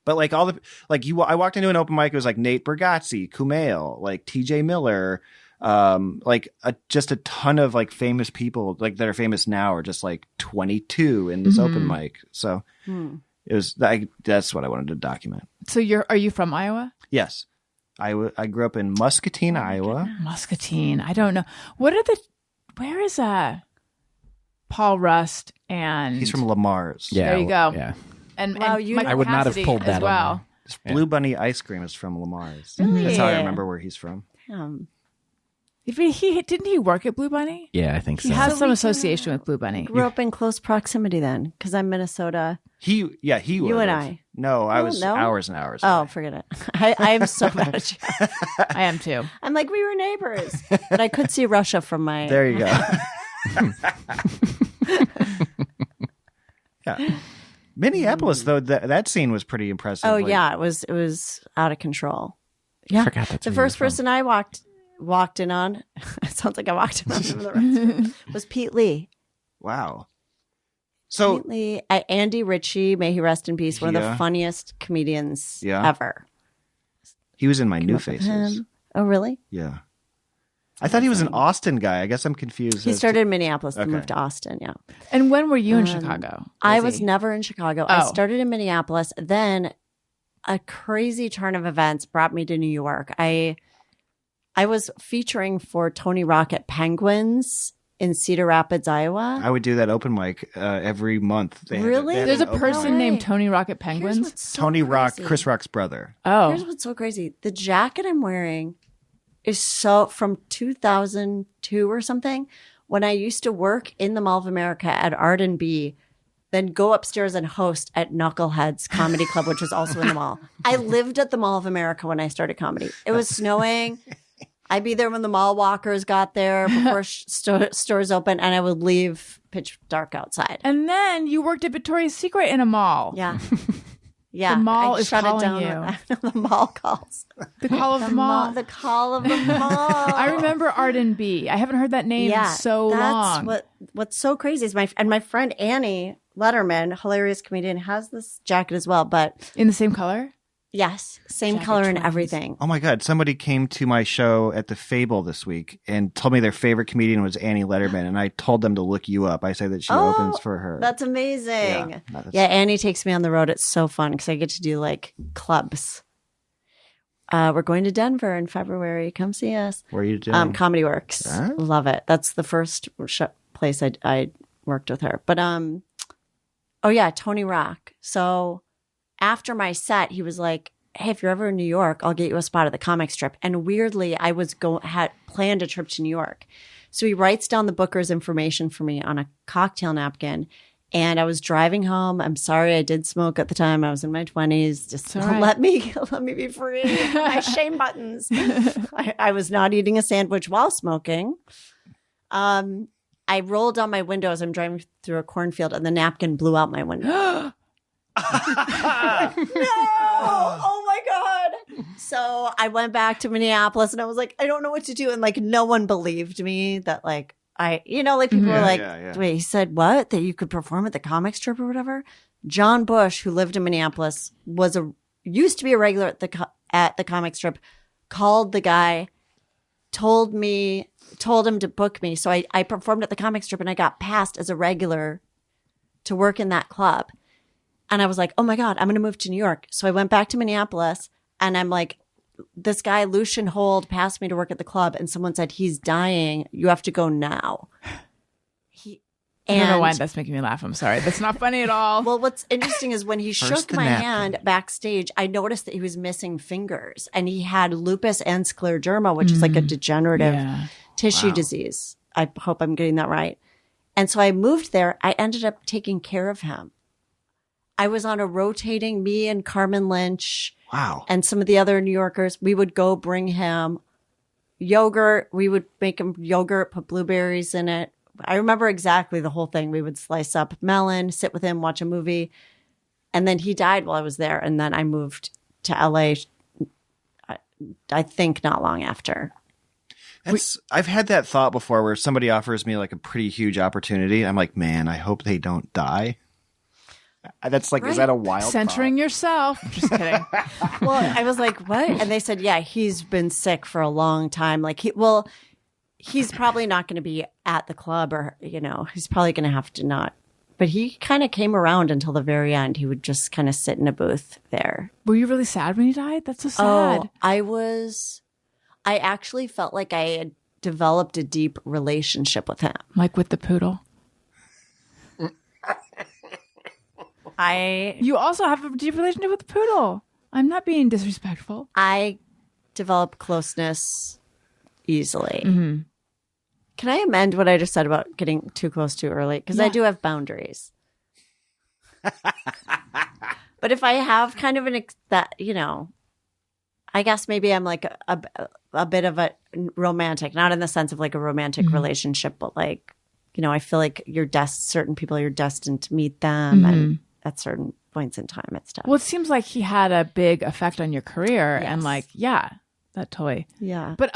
But like all the I walked into an open mic. It was like Nate Bargatze, Kumail, like T.J. Miller, just a ton of like famous people like that are famous now are just like 22 in this open mic. So it was that's what I wanted to document. So are you from Iowa? Yes, I grew up in Muscatine, Iowa. Muscatine. I don't know. Where is Paul Rust and He's from Lamar's. Yeah, there you go. Yeah. And Wow, Michael I would not have Cassidy pulled that as well. This Blue Bunny ice cream is from Lamar's. Really? That's how I remember where he's from. If didn't he work at Blue Bunny? Yeah, I think so. He has some association with Blue Bunny. Grew up in close proximity then, because I'm Minnesota. He would. You and I. No, I Oh, was no? hours and hours. Oh, away. forget it. I am so bad at you. I am too. I'm like, we were neighbors. But I could see Russia from my... There you go. Yeah. Minneapolis, though, that scene was pretty impressive. Oh, Like, yeah. It was out of control. Yeah. forgot that's The where first you're from. person I walked in on, it sounds like I walked in on from the rest, was Pete Lee. Wow. So, Pete Lee, Andy Ritchie, may he rest in peace, one of Yeah. the funniest comedians Yeah. ever. he was in my New Up with Faces. him. Oh, really? Yeah. I thought he was an Austin guy. I guess I'm confused. He as to- started in Minneapolis and Okay. moved to Austin, yeah. And when were you in Chicago? I Lizzy? was never in Chicago. I Oh. started in Minneapolis. Then a crazy turn of events brought me to New York. I was featuring for Tony Rock at Penguins in Cedar Rapids, Iowa. I would do that open mic every month. Really? There's a an open person mic. named Tony Rock at Here's Penguins. what's so Tony Rock, crazy. Chris Rock's brother. Oh, Here's what's so crazy. The jacket I'm wearing is so from 2002 or something, when I used to work in the Mall of America at Art and B, then go upstairs and host at Knuckleheads Comedy Club, which was also in the mall. I lived at the Mall of America when I started comedy. It was snowing. I'd be there when the mall walkers got there before stores open, and I would leave pitch dark outside. and then you worked at Victoria's Secret in a mall. Yeah. Yeah. The mall I is shut calling it down. you. The mall calls. The call of the mall. The call of the mall. I remember Art and B. I haven't heard that name in so long. What's so crazy is my friend Annie Letterman, hilarious comedian, has this jacket as well. But In the same color? yes, same Jacket color and twins. everything. Oh my God. Somebody came to my show at the Fable this week and told me their favorite comedian was Annie Letterman. And I told them to look you up. I said that she opens for her. That's amazing. Yeah, that's- Yeah, Annie takes me on the road. It's so fun because I get to do like clubs. We're going to Denver in February. Come see us. Where are you doing? Comedy Works. Huh? Love it. That's the first place I worked with her. But oh yeah, Tony Rock. So after my set, he was like, "Hey, if you're ever in New York, I'll get you a spot at the comic strip." And weirdly, I had planned a trip to New York. So he writes down the booker's information for me on a cocktail napkin. And I was driving home. I'm sorry, I did smoke at the time. I was in my 20s. Just all right. let me be free. My shame buttons. I was not eating a sandwich while smoking. I rolled down my window as I'm driving through a cornfield, and the napkin blew out my window. No! Oh my God. So I went back to Minneapolis, and I was like, I don't know what to do. And like, no one believed me that like, people were like, yeah. wait, he said what? That you could perform at the comic strip or whatever? John Bush, who lived in Minneapolis, used to be a regular at the comic strip, called the guy, told him to book me. So I performed at the comic strip, and I got passed as a regular to work in that club. And I was like, oh my God, I'm going to move to New York. So I went back to Minneapolis, and I'm like this guy, Lucian Hold, passed me to work at the club, and someone said, he's dying. You have to go now. I don't know why that's making me laugh. I'm sorry. That's not funny at all. Well, what's interesting is when he shook the my napkin. hand backstage, I noticed that he was missing fingers, and he had lupus and scleroderma, which is like a degenerative tissue disease. I hope I'm getting that right. And so I moved there. I ended up taking care of him. I was on a rotating, me and Carmen Lynch and some of the other New Yorkers. We would go bring him yogurt. We would make him yogurt, put blueberries in it. I remember exactly the whole thing. We would slice up melon, sit with him, watch a movie. And then he died while I was there. And then I moved to LA, I think not long after. I've had that thought before where somebody offers me like a pretty huge opportunity. I'm like, man, I hope they don't die. That's like, is that a wild Centering thought? yourself. Just kidding. Well, I was like, what? And they said, yeah, he's been sick for a long time. Like, he's probably not going to be at the club, or, he's probably going to have to not. But he kind of came around until the very end. He would just kind of sit in a booth there. Were you really sad when he died? That's so sad. Oh, I actually felt like I had developed a deep relationship with him. Like with the poodle. You also have a deep relationship with the poodle. I'm not being disrespectful. I develop closeness easily. Mm-hmm. Can I amend what I just said about getting too close too early? Because I do have boundaries. But if I have kind of I guess maybe I'm like a bit of a romantic, not in the sense of like a romantic relationship, but like, I feel like certain people, you're destined to meet them and at certain points in time and stuff. Well, it seems like he had a big effect on your career and like, that totally. Yeah. But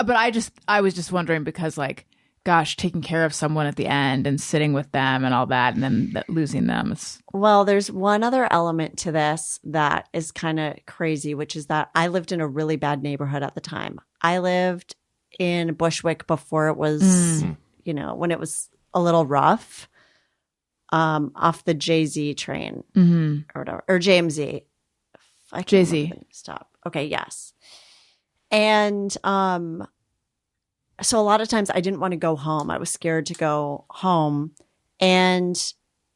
I was just wondering because like, gosh, taking care of someone at the end and sitting with them and all that, and then losing them. Well, there's one other element to this that is kind of crazy, which is that I lived in a really bad neighborhood at the time. I lived in Bushwick before it was, when it was a little rough, off the JZ train or whatever, or JMZ. JZ. Stop. Okay. Yes. And, so a lot of times I didn't want to go home. I was scared to go home. And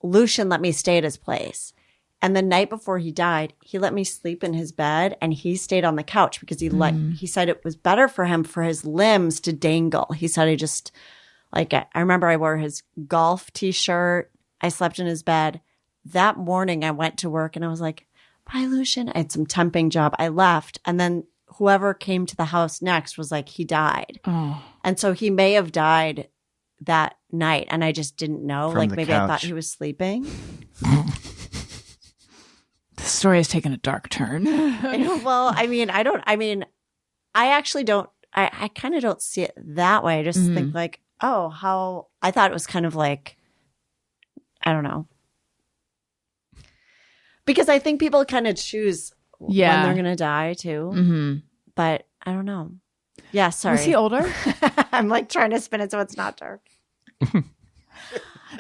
Lucian let me stay at his place. And the night before he died, he let me sleep in his bed and he stayed on the couch because he said it was better for him for his limbs to dangle. He said I remember I wore his golf t-shirt. I slept in his bed. That morning I went to work and I was like, bye, Lucian. I had some temping job. I left. And then whoever came to the house next was like, he died. Oh. And so he may have died that night. And I just didn't know. From like the maybe couch. I thought he was sleeping. The story has taken a dark turn. Well, I actually don't, I kind of don't see it that way. I just think like, I thought it was kind of like, I don't know. Because I think people kind of choose when they're going to die too. Mm-hmm. But I don't know. Yeah, sorry. Was he older? I'm like trying to spin it so it's not dark.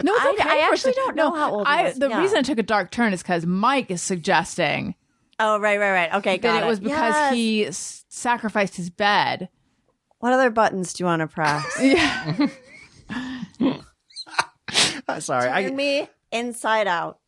No, it's okay. I actually don't know how old he was. The reason it took a dark turn is because Mike is suggesting. Oh, right. Okay, got that it was because he sacrificed his bed. What other buttons do you want to press? Yeah. Sorry. Turn me inside out.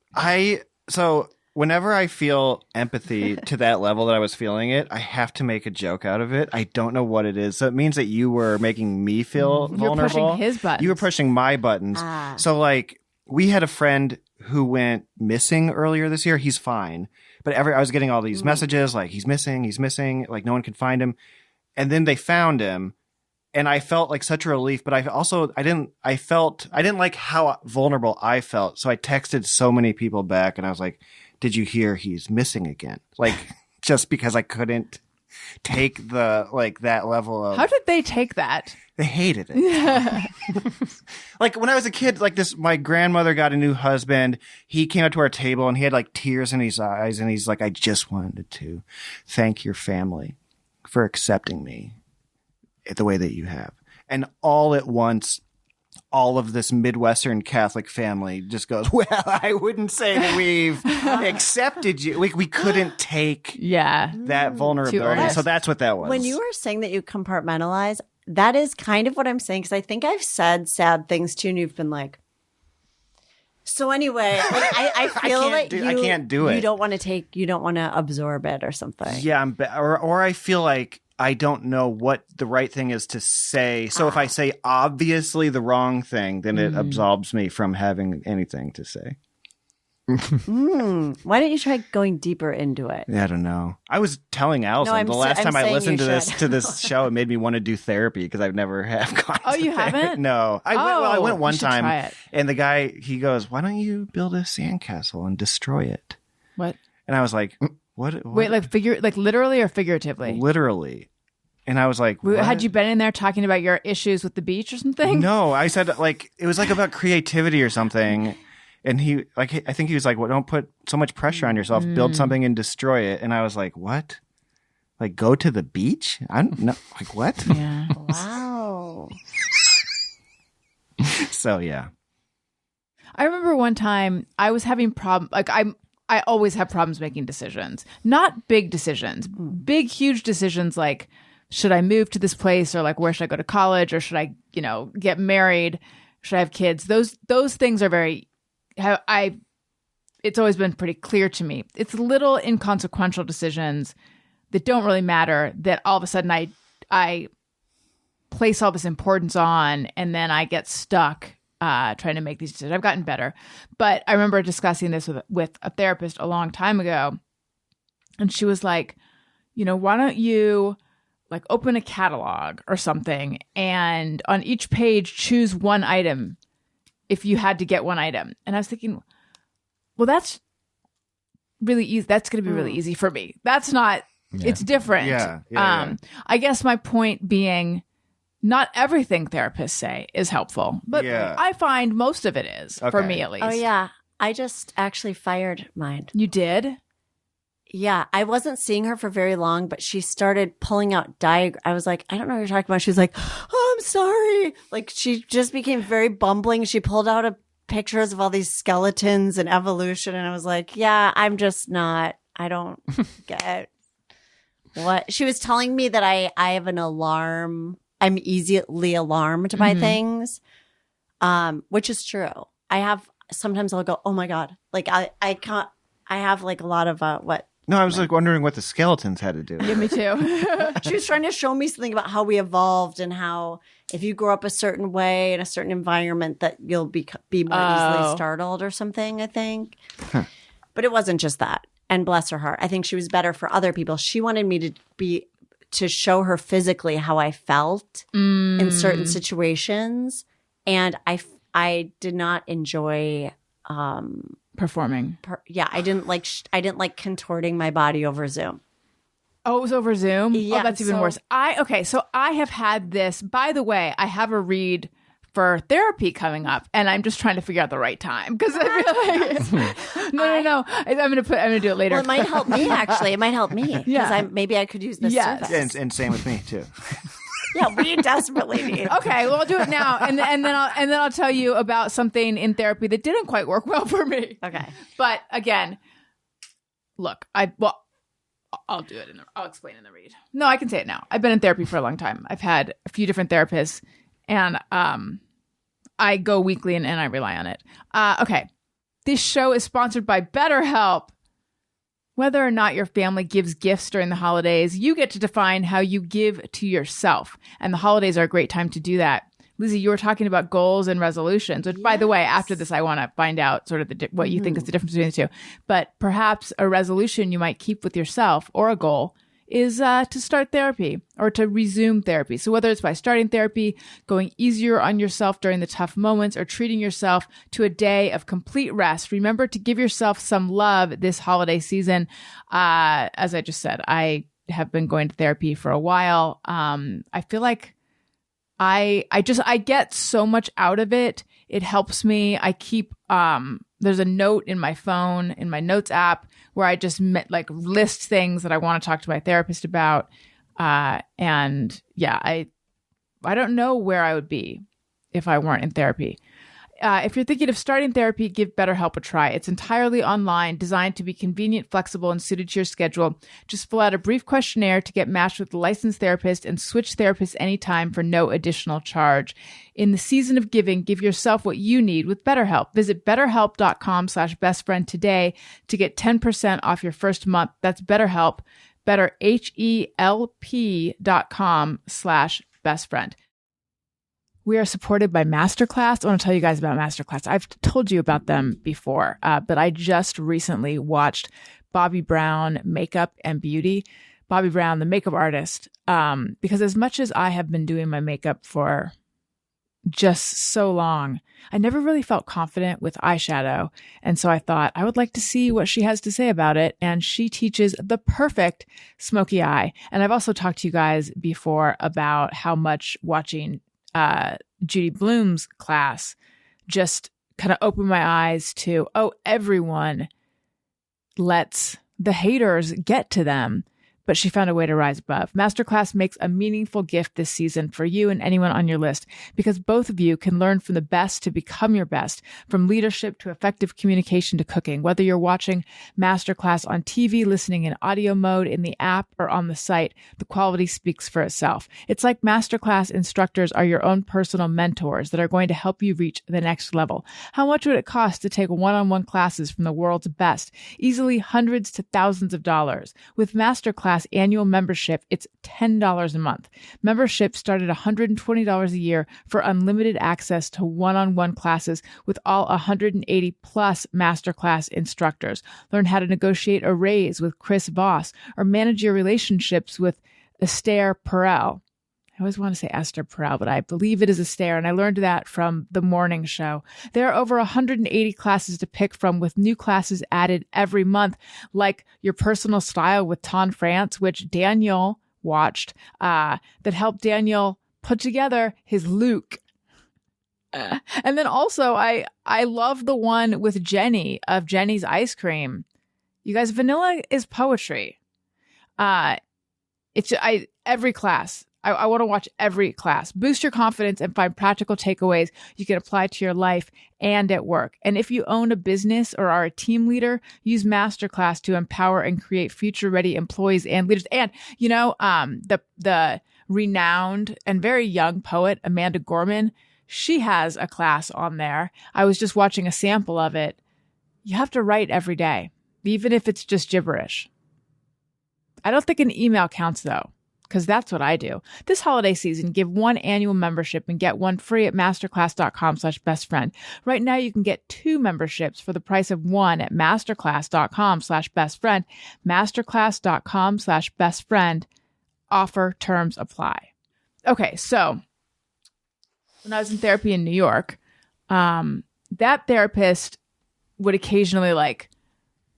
So whenever I feel empathy to that level that I was feeling it, I have to make a joke out of it. I don't know what it is. So it means that you were making me feel vulnerable. You're pushing his buttons. You were pushing my buttons. So like we had a friend who went missing earlier this year. He's fine. But I was getting all these messages like he's missing, like no one can find him. And then they found him. And I felt like such a relief, but I didn't like how vulnerable I felt. So I texted so many people back and I was like, did you hear he's missing again? Like, just because I couldn't take that level of. How did they take that? They hated it. Yeah. Like when I was a kid, like my grandmother got a new husband. He came up to our table and he had like tears in his eyes. And he's like, I just wanted to thank your family for accepting me the way that you have. And all at once, all of this Midwestern Catholic family just goes, well, I wouldn't say that we've accepted you. We couldn't take that vulnerability. So that's what that was. When you were saying that you compartmentalize, that is kind of what I'm saying. Because I think I've said sad things too, and you've been like, so anyway, like, I feel I can't do it. You don't want to absorb it or something. Yeah, or I feel like I don't know what the right thing is to say. So if I say obviously the wrong thing, then it absolves me from having anything to say. Why don't you try going deeper into it? I don't know. I was telling Allison the last time I listened to this show, it made me want to do therapy because I've never have gone. Oh, you therapy. haven't? No, I went one time, try it. and the guy he goes, "Why don't you build a sandcastle and destroy it?" What? And I was like, "What?" Wait, like literally or figuratively? Literally. And I was like, what? Had you been in there talking about your issues with the beach or something? No, I said like it was like about creativity or something. And he I think he was like, well, don't put so much pressure on yourself. Build something and destroy it. And I was like, what? Like go to the beach? I don't know. Like what? Yeah. Wow. So yeah. I remember one time I was having I always have problems making decisions. Not big decisions. Big, huge decisions like, should I move to this place, or like, where should I go to college, or should I, get married? Should I have kids? Those things are very, it's always been pretty clear to me. It's little inconsequential decisions that don't really matter that all of a sudden I place all this importance on, and then I get stuck trying to make these decisions. I've gotten better, but I remember discussing this with a therapist a long time ago, and she was like, why don't you like open a catalog or something, and on each page choose one item if you had to get one item. And I was thinking, well, that's really easy. That's going to be really easy for me. That's not, it's different. Yeah. I guess my point being, not everything therapists say is helpful, but I find most of it is, for me at least. Oh, yeah. I just actually fired mine. You did? Yeah. I wasn't seeing her for very long, but she started pulling out I was like, I don't know what you're talking about. She was like, oh, I'm sorry. Like, she just became very bumbling. She pulled out pictures of all these skeletons and evolution. And I was like, yeah, I'm just not, I don't get what. She was telling me that I have an alarm. I'm easily alarmed by things, which is true. Sometimes I'll go, oh my God. Like I can't, I have like a lot of, what? No, I was like wondering what the skeletons had to do. Yeah, me too. She was trying to show me something about how we evolved and how if you grow up a certain way in a certain environment that you'll be more easily startled or something, I think. Huh. But it wasn't just that. And bless her heart. I think she was better for other people. She wanted me to show her physically how I felt in certain situations. And I did not enjoy performing. I didn't like contorting my body over Zoom. Oh, it was over Zoom? Yeah, oh, that's even worse. So I have had this, by the way, I have a read for therapy coming up, and I'm just trying to figure out the right time because I feel like no. I'm gonna do it later. Well, it might help me actually. It might help me because maybe I could use this service. And same with me too. Yeah, we desperately need. Okay, well, I'll do it now, and then I'll tell you about something in therapy that didn't quite work well for me. Okay, but again, look, I'll do it. I'll explain in the read. No, I can say it now. I've been in therapy for a long time. I've had a few different therapists, and I go weekly and I rely on it. Okay, this show is sponsored by BetterHelp. Whether or not your family gives gifts during the holidays, you get to define how you give to yourself. And the holidays are a great time to do that. Lizzy, you were talking about goals and resolutions, which, by the way, after this, I want to find out sort of what you think is the difference between the two. But perhaps a resolution you might keep with yourself or a goal is to start therapy or to resume therapy. So whether it's by starting therapy, going easier on yourself during the tough moments, or treating yourself to a day of complete rest, remember to give yourself some love this holiday season. As I just said, I have been going to therapy for a while. I feel like I get so much out of it. It helps me. I keep, there's a note in my phone, in my notes app, where I just list things that I want to talk to my therapist about. And yeah, I don't know where I would be if I weren't in therapy. If you're thinking of starting therapy, give BetterHelp a try. It's entirely online, designed to be convenient, flexible, and suited to your schedule. Just fill out a brief questionnaire to get matched with a licensed therapist and switch therapists anytime for no additional charge. In the season of giving, give yourself what you need with BetterHelp. Visit betterhelp.com/bestfriend today to get 10% off your first month. That's BetterHelp, betterhelp.com/bestfriend. We are supported by Masterclass. I want to tell you guys about Masterclass. I've told you about them before, but I just recently watched Bobbi Brown Makeup and Beauty. Bobbi Brown, the makeup artist, because as much as I have been doing my makeup for just so long, I never really felt confident with eyeshadow. And so I thought I would like to see what she has to say about it. And she teaches the perfect smoky eye. And I've also talked to you guys before about how much watching Judy Bloom's class just kind of opened my eyes to, everyone lets the haters get to them, but she found a way to rise above. Masterclass makes a meaningful gift this season for you and anyone on your list, because both of you can learn from the best to become your best, from leadership to effective communication to cooking. Whether you're watching Masterclass on TV, listening in audio mode, in the app, or on the site, the quality speaks for itself. It's like Masterclass instructors are your own personal mentors that are going to help you reach the next level. How much would it cost to take one-on-one classes from the world's best? Easily hundreds to thousands of dollars. With Masterclass annual membership, it's $10 a month. Membership start at $120 a year for unlimited access to one-on-one classes with all 180 plus Masterclass instructors. Learn how to negotiate a raise with Chris Voss, or manage your relationships with Esther Perel. I always want to say Esther Perel, but I believe it is Esther, and I learned that from the morning show. There are over 180 classes to pick from, with new classes added every month, like Your Personal Style with Ton France, which Daniel watched, that helped Daniel put together his look. And then also, I love the one with Jenny of Jenny's Ice Cream. You guys, vanilla is poetry. Every class. I want to watch every class. Boost your confidence and find practical takeaways you can apply to your life and at work. And if you own a business or are a team leader, use Masterclass to empower and create future-ready employees and leaders. And, the renowned and very young poet, Amanda Gorman, she has a class on there. I was just watching a sample of it. You have to write every day, even if it's just gibberish. I don't think an email counts, though, because that's what I do. This holiday season, give one annual membership and get one free at masterclass.com/bestfriend. Right now, you can get 2 memberships for the price of one at masterclass.com/bestfriend. Masterclass.com/bestfriend. Offer terms apply. Okay, so when I was in therapy in New York, that therapist would occasionally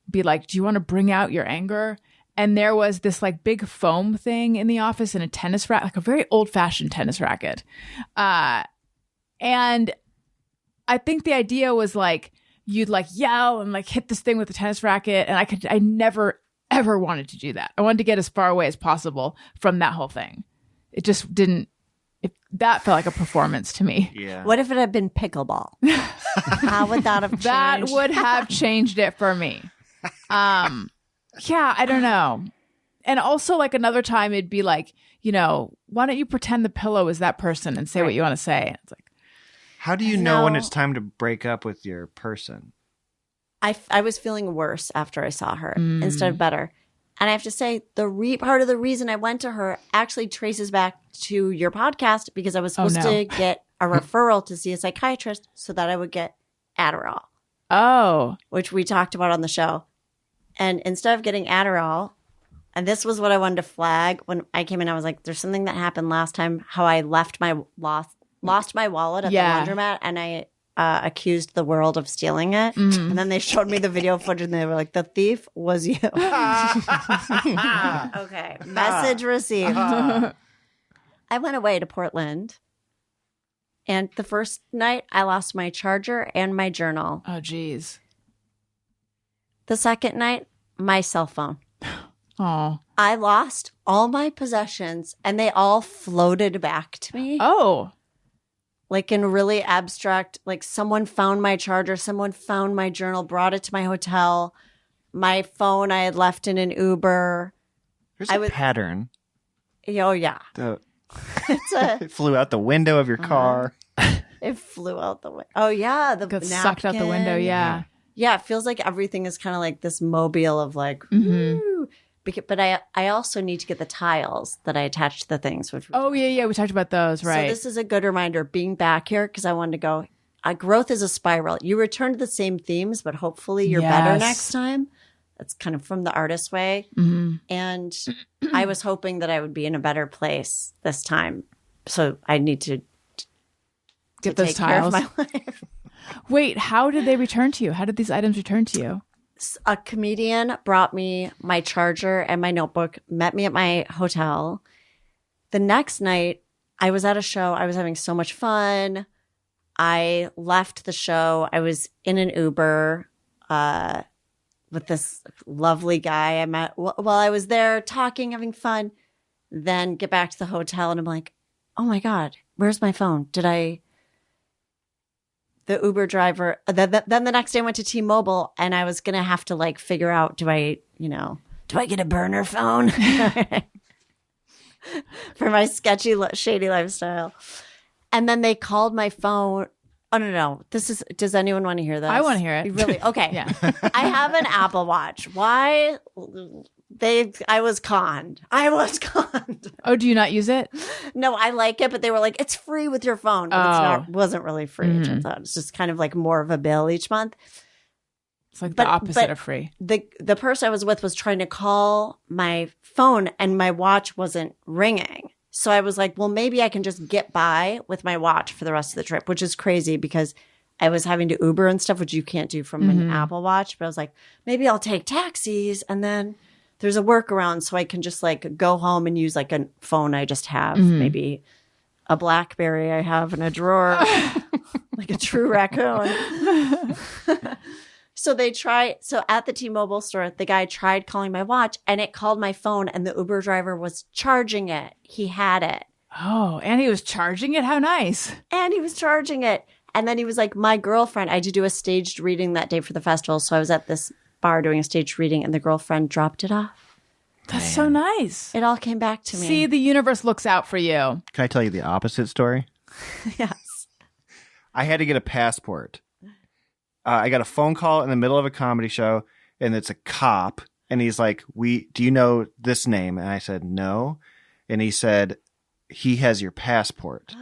be like, do you want to bring out your anger? And there was this big foam thing in the office and a tennis racket, like a very old fashioned tennis racket. And I think the idea was you'd yell and hit this thing with the tennis racket. And I never, ever wanted to do that. I wanted to get as far away as possible from that whole thing. It just didn't, that felt like a performance to me. Yeah. What if it had been pickleball? How would that have changed? That would have changed it for me. Yeah, I don't know. And also another time it'd be why don't you pretend the pillow is that person and say what you want to say? It's how do you know when it's time to break up with your person? I was feeling worse after I saw her instead of better. And I have to say, part of the reason I went to her actually traces back to your podcast, because I was supposed to get a referral to see a psychiatrist so that I would get Adderall. Oh. Which we talked about on the show. And instead of getting Adderall, and this was what I wanted to flag when I came in, I was like, there's something that happened last time, how I lost my wallet at the laundromat, and I accused the world of stealing it. Mm-hmm. And then they showed me the video footage and they were like, the thief was you. Okay. Message received. I went away to Portland. And the first night I lost my charger and my journal. Oh, geez. The second night, my cell phone. Oh. I lost all my possessions and they all floated back to me. Oh. like in really abstract, like someone found my charger, someone found my journal, brought it to my hotel. My phone I had left in an Uber. There's a pattern. Oh, yeah. It flew out the window of your car. It flew out the window. Oh, yeah. The Got sucked out the window, yeah. Yeah, it feels like everything is kind of like this mobile of like, woo. But I also need to get the tiles that I attach to the things. Which yeah. We talked about those, right. So this is a good reminder, being back here, because I wanted to go, growth is a spiral. You return to the same themes, but hopefully you're better next time. That's kind of from the artist way. Mm-hmm. And I was hoping that I would be in a better place this time. So I need to get those take tiles. care of my life. Wait, how did they return to you? How did these items return to you? A comedian brought me my charger and my notebook, met me at my hotel. The next night, I was at a show. I was having so much fun. I left the show. I was in an Uber with this lovely guy I met while I was there talking, having fun. Then get back to the hotel and I'm like, oh my God, where's my phone? The Uber driver, then the next day I went to T-Mobile and I was going to have to like figure out, do I get a burner phone for my sketchy, shady lifestyle? And then they called my phone. Oh, no. Does anyone want to hear this? I want to hear it. Really? Okay. Yeah. I have an Apple Watch. Why? I was conned. Oh, do you not use it? No, I like it, but they were like, it's free with your phone. But it wasn't really free. It turns out it's just kind of like more of a bill each month. It's like the opposite of free. The person I was with was trying to call my phone and my watch wasn't ringing. So I was like, well, maybe I can just get by with my watch for the rest of the trip, which is crazy because I was having to Uber and stuff, which you can't do from an Apple Watch. But I was like, maybe I'll take taxis and then there's a workaround so I can just like go home and use like a phone I just have, maybe a BlackBerry I have in a drawer, like a true raccoon. So at the T-Mobile store, the guy tried calling my watch and it called my phone and the Uber driver was charging it. He had it. Oh, and he was charging it? How nice. And he was charging it. And then he was like, my girlfriend, I had to do a staged reading that day for the festival. So I was at this bar doing a staged reading and the girlfriend dropped it off. That's so nice. It all came back to me. See, the universe looks out for you. Can I tell you the opposite story? Yes. I had to get a passport. I got a phone call in the middle of a comedy show, and it's a cop, and he's like, do you know this name? And I said, no. And he said, he has your passport.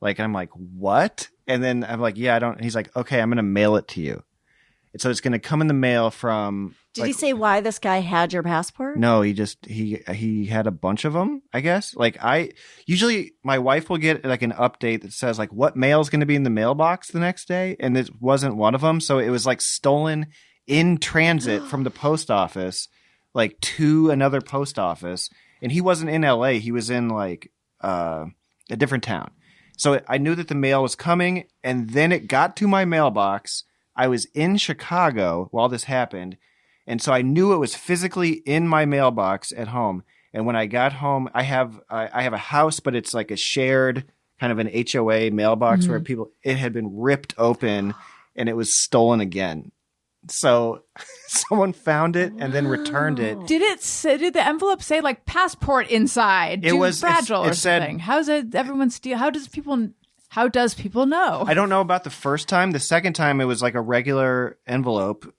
Like, I'm like, what? And then I'm like, yeah, I don't. He's like, okay, I'm going to mail it to you. And so it's going to come in the mail from. Did he say why this guy had your passport? No, he had a bunch of them, I guess. Like usually my wife will get like an update that says like what mail is going to be in the mailbox the next day. And it wasn't one of them. So it was like stolen in transit from the post office, like to another post office. And he wasn't in LA. He was in like a different town. So I knew that the mail was coming and then it got to my mailbox. I was in Chicago while this happened. And so I knew it was physically in my mailbox at home. And when I got home, I have a house, but it's like a shared kind of an HOA mailbox where it had been ripped open and it was stolen again. So someone found it and then returned it. Did the envelope say like passport inside? It was fragile or said, something. How's it everyone steal? How does people know? I don't know about the first time. The second time, it was like a regular envelope,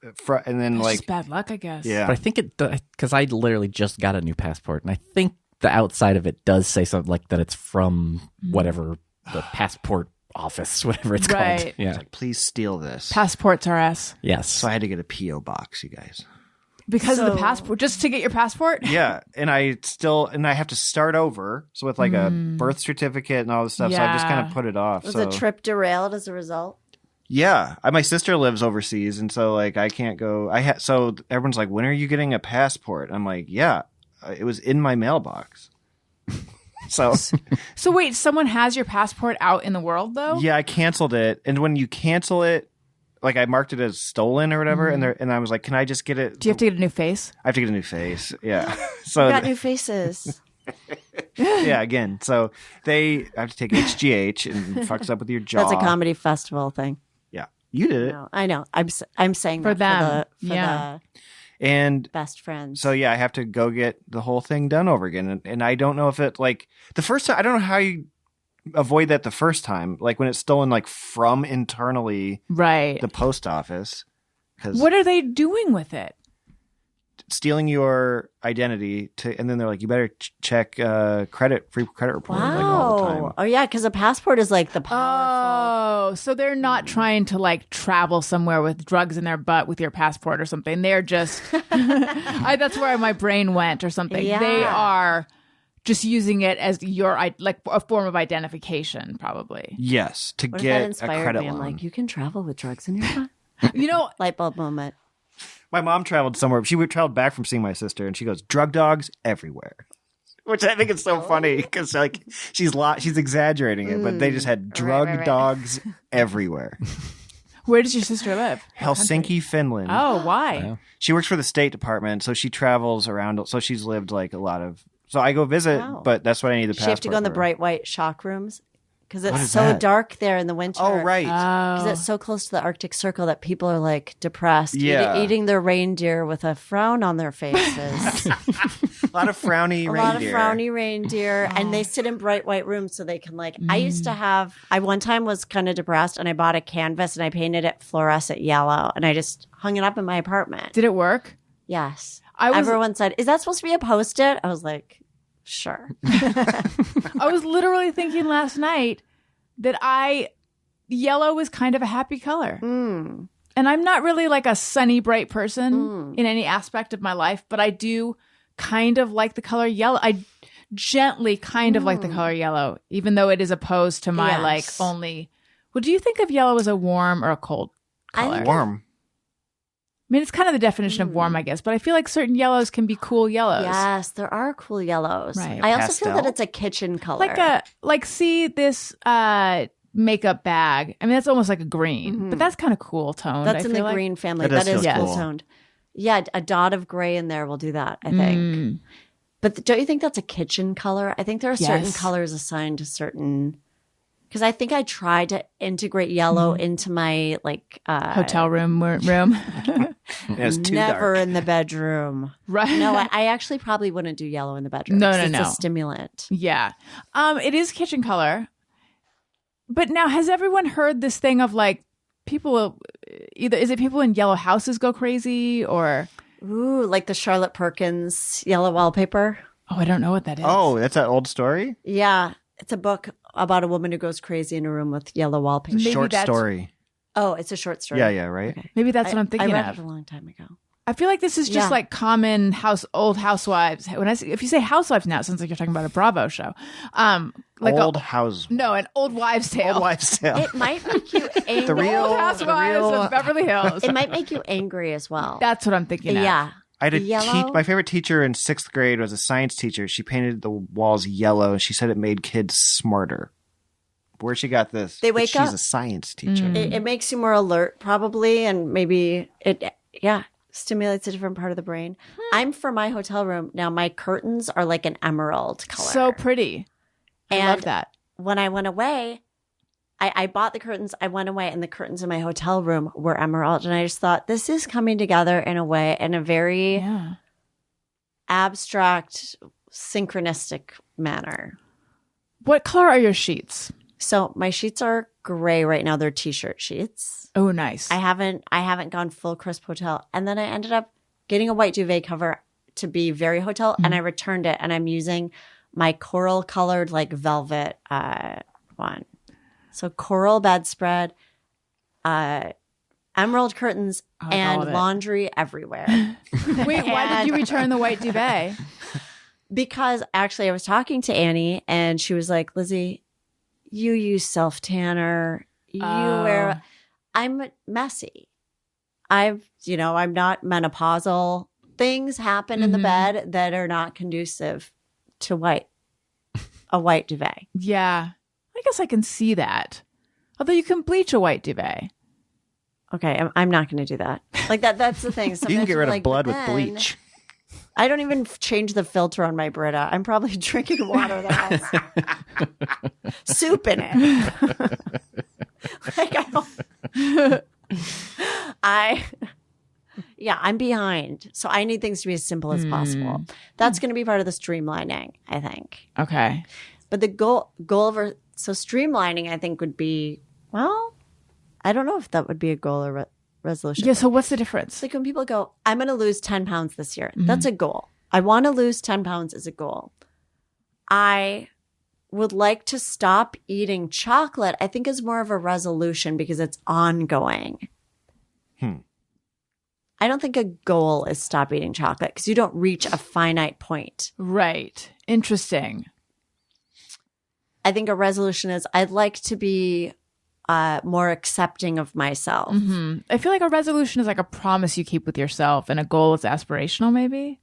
and then That's just bad luck, I guess. Yeah. But I think because I literally just got a new passport, and I think the outside of it does say something like that it's from whatever the passport office, whatever it's called. Yeah. It's like, please steal this. Passports are us. Yes. So I had to get a P.O. box, you guys. Because of the passport, just to get your passport? Yeah, and I have to start over, so with like a birth certificate and all this stuff. So I just kind of put it off. Was the trip derailed as a result? Yeah, my sister lives overseas, and so like I can't go. So everyone's like, "When are you getting a passport?" I'm like, "Yeah, it was in my mailbox." So wait, someone has your passport out in the world though? Yeah, I canceled it, and when you cancel it. Like I marked it as stolen or whatever, and I was like, "Can I just get it?" Do you have to get a new face? I have to get a new face. Yeah. So we got new faces. Yeah, again. So they have to take HGH and fucks up with your jaw. That's a comedy festival thing. Yeah, you did it. I know. I'm saying For that them. for Yeah. the And best friends. so, yeah, I have to go get the whole thing done over again. And I don't know if it, like, the first time, I don't know how you avoid that the first time. Like, when it's stolen, like, from internally Right. the post office. Because What are they doing with it? stealing your identity and then they're like, you better check free credit report like all the time. Wow. Oh, yeah, because a passport is like the powerful. Oh, so they're not trying to like travel somewhere with drugs in their butt with your passport or something. They're just, that's where my brain went or something. Yeah. They are just using it as like a form of identification, probably. Yes, to What if that get a inspired credit me? loan. I'm like, you can travel with drugs in your butt. You know, Light bulb moment. My mom traveled somewhere. She traveled back from seeing my sister, and she goes, "Drug dogs everywhere," which I think is so funny because like she's exaggerating it, but they just had drug dogs everywhere. where does your sister live? Helsinki, Finland. Oh, why? Wow. She works for the State Department, so she travels around. So she's lived like a lot of. So I go visit, Wow. but that's what I need the She passport have to go in the for. bright white shock rooms because What it's is so that? dark there in the winter. Oh, right. Because Oh. it's so close to the Arctic Circle that people are like depressed, Yeah. eating their reindeer with a frown on their faces. A lot of frowny A reindeer. lot of frowny reindeer, and they sit in bright white rooms so they can like. I used to have. I one time was kind of depressed, and I bought a canvas and I painted it fluorescent yellow, and I just hung it up in my apartment. Did it work? Yes, I was- Everyone said, "Is that supposed to be a post-it?" I was like, "Sure." I was literally thinking last night that yellow is kind of a happy color. Mm. And I'm not really like a sunny, bright person in any aspect of my life, but I do kind of like the color yellow. I gently kind of like the color yellow, even though it is opposed to my Yes. like only. Well, do you think of yellow as a warm or a cold I color? think Warm. I mean, it's kind of the definition of warm, I guess, but I feel like certain yellows can be cool yellows. Yes, there are cool yellows. Right. I also feel Pastel? that it's a kitchen color. See this makeup bag. I mean, that's almost like a green, but that's kind of cool toned. That's I in feel the like. green family. That does That is feel cool cool. toned. Yeah, a dot of gray in there will do that, I think. But don't you think that's a kitchen color? I think there are certain Yes. colors assigned to certain. Because I think I tried to integrate yellow into my like Hotel room. It's too never dark. in the bedroom. Right. No, I actually probably wouldn't do yellow in the bedroom. No, 'cause no, it's no. a stimulant. Yeah. It is kitchen color. But now, has everyone heard this thing of like people is it people in yellow houses go crazy or Ooh, like the Charlotte Perkins yellow wallpaper. I don't know what that is. Oh, that's that old story? Yeah, it's a book about a woman who goes crazy in a room with yellow wallpaper. Maybe Short that's- story. Oh, it's a short story. Yeah, right? Okay. Maybe that's what I'm thinking I read of. it a long time ago. I feel like this is just Yeah. like common old housewives. If you say housewives now, it sounds like you're talking about a Bravo show. Like Old house. an old wives' tale. Old wives' tale. It might make you angry. real- Old housewives of Beverly Hills. It might make you angry as well. That's what I'm thinking of. Yeah. I had a Yellow? my favorite teacher in 6th grade was a science teacher. She painted the walls yellow, and she said it made kids smarter. Where she got this? They But wake she's up. a science teacher. It makes you more alert, probably, and maybe it, stimulates a different part of the brain. I'm for my hotel room now. My curtains are like an emerald color. So pretty. I And love that. when I went away, I bought the curtains. I went away, and the curtains in my hotel room were emerald. And I just thought, this is coming together in a way, in a very Yeah. abstract, synchronistic manner. What color are your sheets? So my sheets are gray right now. They're t-shirt sheets. Oh, nice. I haven't gone full crisp hotel. And then I ended up getting a white duvet cover to be very hotel, and I returned it, and I'm using my coral colored like velvet one. So coral bedspread, emerald curtains, I like all and of it. laundry everywhere. Wait, why did you return the white duvet? Because actually I was talking to Annie, and she was like, Lizzy, you use self tanner. You wear. I'm messy. I'm not menopausal. Things happen in the bed that are not conducive to a white duvet. Yeah. I guess I can see that. Although you can bleach a white duvet. Okay, I'm not going to do that. Like that. That's the thing. You can Sometimes get rid I'm of like, blood but with then- bleach. I don't even change the filter on my Brita. I'm probably drinking water that has soup in it. I'm behind. So I need things to be as simple as possible. That's going to be part of the streamlining, I think. Okay. But the goal so streamlining, I think, would be, well, I don't know if that would be a goal or resolution. Yeah, so what's the difference? It's like when people go, I'm going to lose 10 pounds this year. That's a goal. I want to lose 10 pounds as a goal. I would like to stop eating chocolate, I think is more of a resolution because it's ongoing. I don't think a goal is stop eating chocolate because you don't reach a finite point. Right. Interesting. I think a resolution is I'd like to be more accepting of myself. I feel like a resolution is like a promise you keep with yourself, and a goal is aspirational, maybe.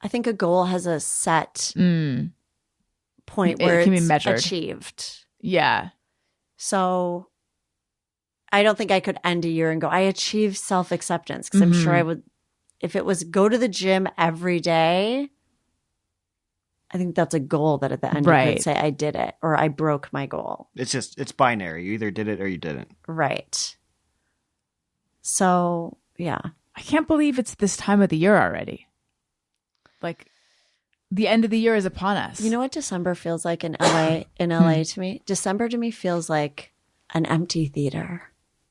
I think a goal has a set point where it can be it's measured. achieved. Yeah. So I don't think I could end a year and go, I achieved self-acceptance, because I'm sure I would, if it was go to the gym every day, I think that's a goal that at the end you could say I did it or I broke my goal. It's binary. You either did it or you didn't. Right. So, yeah. I can't believe it's this time of the year already. Like, the end of the year is upon us. You know what December feels like in LA to me? December to me feels like an empty theater.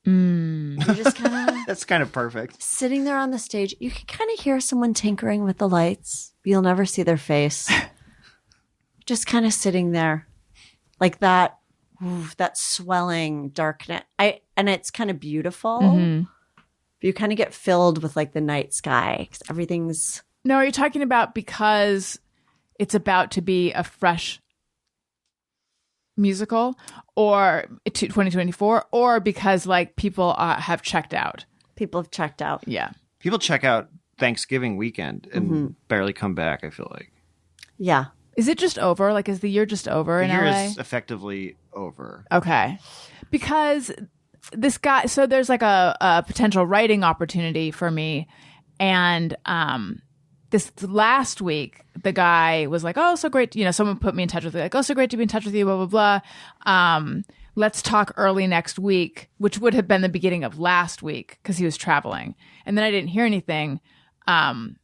You're just kind of That's kind of perfect. sitting there on the stage. You can kind of hear someone tinkering with the lights. You'll never see their face. Just kind of sitting there like that, that swelling darkness. And it's kind of beautiful. You kind of get filled with like the night sky because everything's. No, are you talking about because it's about to be a fresh musical, or 2024, or because like people have checked out? People have checked out. Yeah. People check out Thanksgiving weekend and barely come back, I feel like. Yeah. Is it just over? Like, is the year just over The in year LA? is effectively over. Okay. Because this guy, so there's like a potential writing opportunity for me. And this last week, the guy was like, oh, so great. You know, someone put me in touch with it. Like, oh, so great to be in touch with you, blah, blah, blah. Let's talk early next week, which would have been the beginning of last week because he was traveling. And then I didn't hear anything,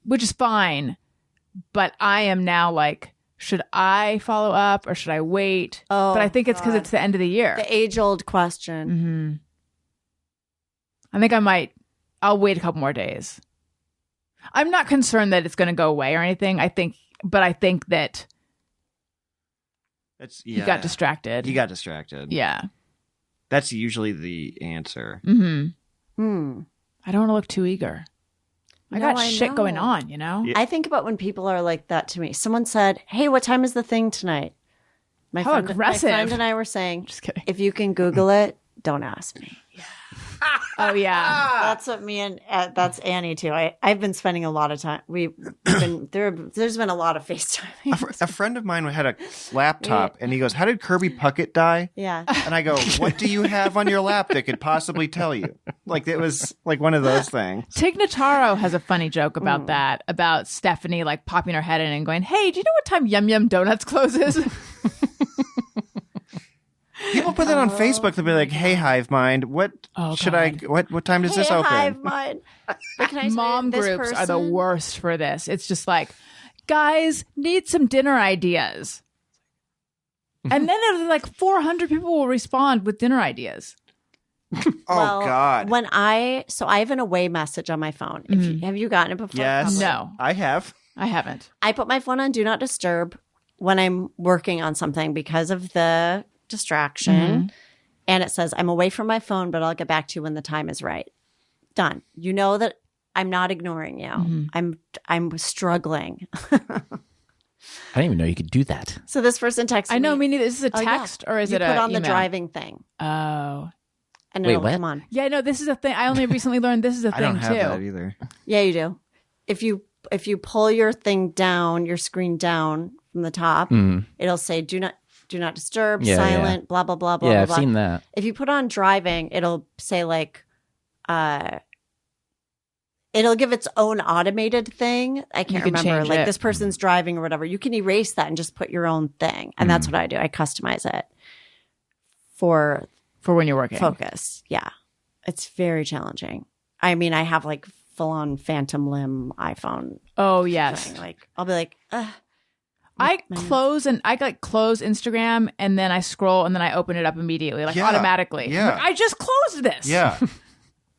which is fine. But I am now like, should I follow up or should I wait? Oh, but I think it's because it's the end of the year. The age-old question. I think I'll wait a couple more days. I'm not concerned that it's going to go away or anything. But I think that he got distracted. He got distracted. Yeah. That's usually the answer. I don't want to look too eager. I got shit going know. on, you know? Yeah. I think about when people are like that to me. Someone said, hey, what time is the thing tonight? How aggressive. My friend and I were saying, Just kidding. if you can Google it, don't ask me. Oh, yeah. That's what me and that's Annie too. I've been spending a lot of time. There's been a lot of FaceTime. A friend of mine had a laptop, and he goes, "How did Kirby Puckett die?" Yeah. And I go, "What do you have on your lap that could possibly tell you?" Like it was like one of those things. Tig Notaro has a funny joke about that, about Stephanie like popping her head in and going, hey, do you know what time Yum Yum Donuts closes? People put that on Facebook. They'll be like, "Hey, Hive Mind, what should I? What time does this open?" Hive mind. But can I tell Mom you, this groups are the person- worst for this. It's just like, guys, need some dinner ideas. And then it'll, like 400 people will respond with dinner ideas. Oh Well, God! When I have an away message on my phone. Have you gotten it before? Yes, No. I have. I haven't. I put my phone on Do Not Disturb when I'm working on something because of the distraction. And it says, I'm away from my phone, but I'll get back to you when the time is right. Done. You know that I'm not ignoring you. I'm struggling. I didn't even know you could do that. So this person texted me. I know, me neither. Is this a Oh, yeah. text or is you it a put on the email? driving thing. Oh. And Wait, it'll what? come on. Yeah, no, this is a thing. I only recently learned this is a I don't thing have that too. either. Yeah, you do. If you pull your thing down, your screen down from the top, it'll say do not disturb, Yeah, silent, blah blah blah blah. Yeah, blah, I've blah. seen that. If you put on driving, it'll say like it'll give its own automated thing. I can't You can remember. change Like it. this person's driving or whatever. You can erase that and just put your own thing. And that's what I do. I customize it for when you're working. focus. Yeah. It's very challenging. I mean, I have like full on phantom limb iPhone Oh yes. thing. Like I'll be like, I close Instagram and then I scroll and then I open it up immediately, like Yeah. automatically. Yeah. Like, I just closed this. Yeah.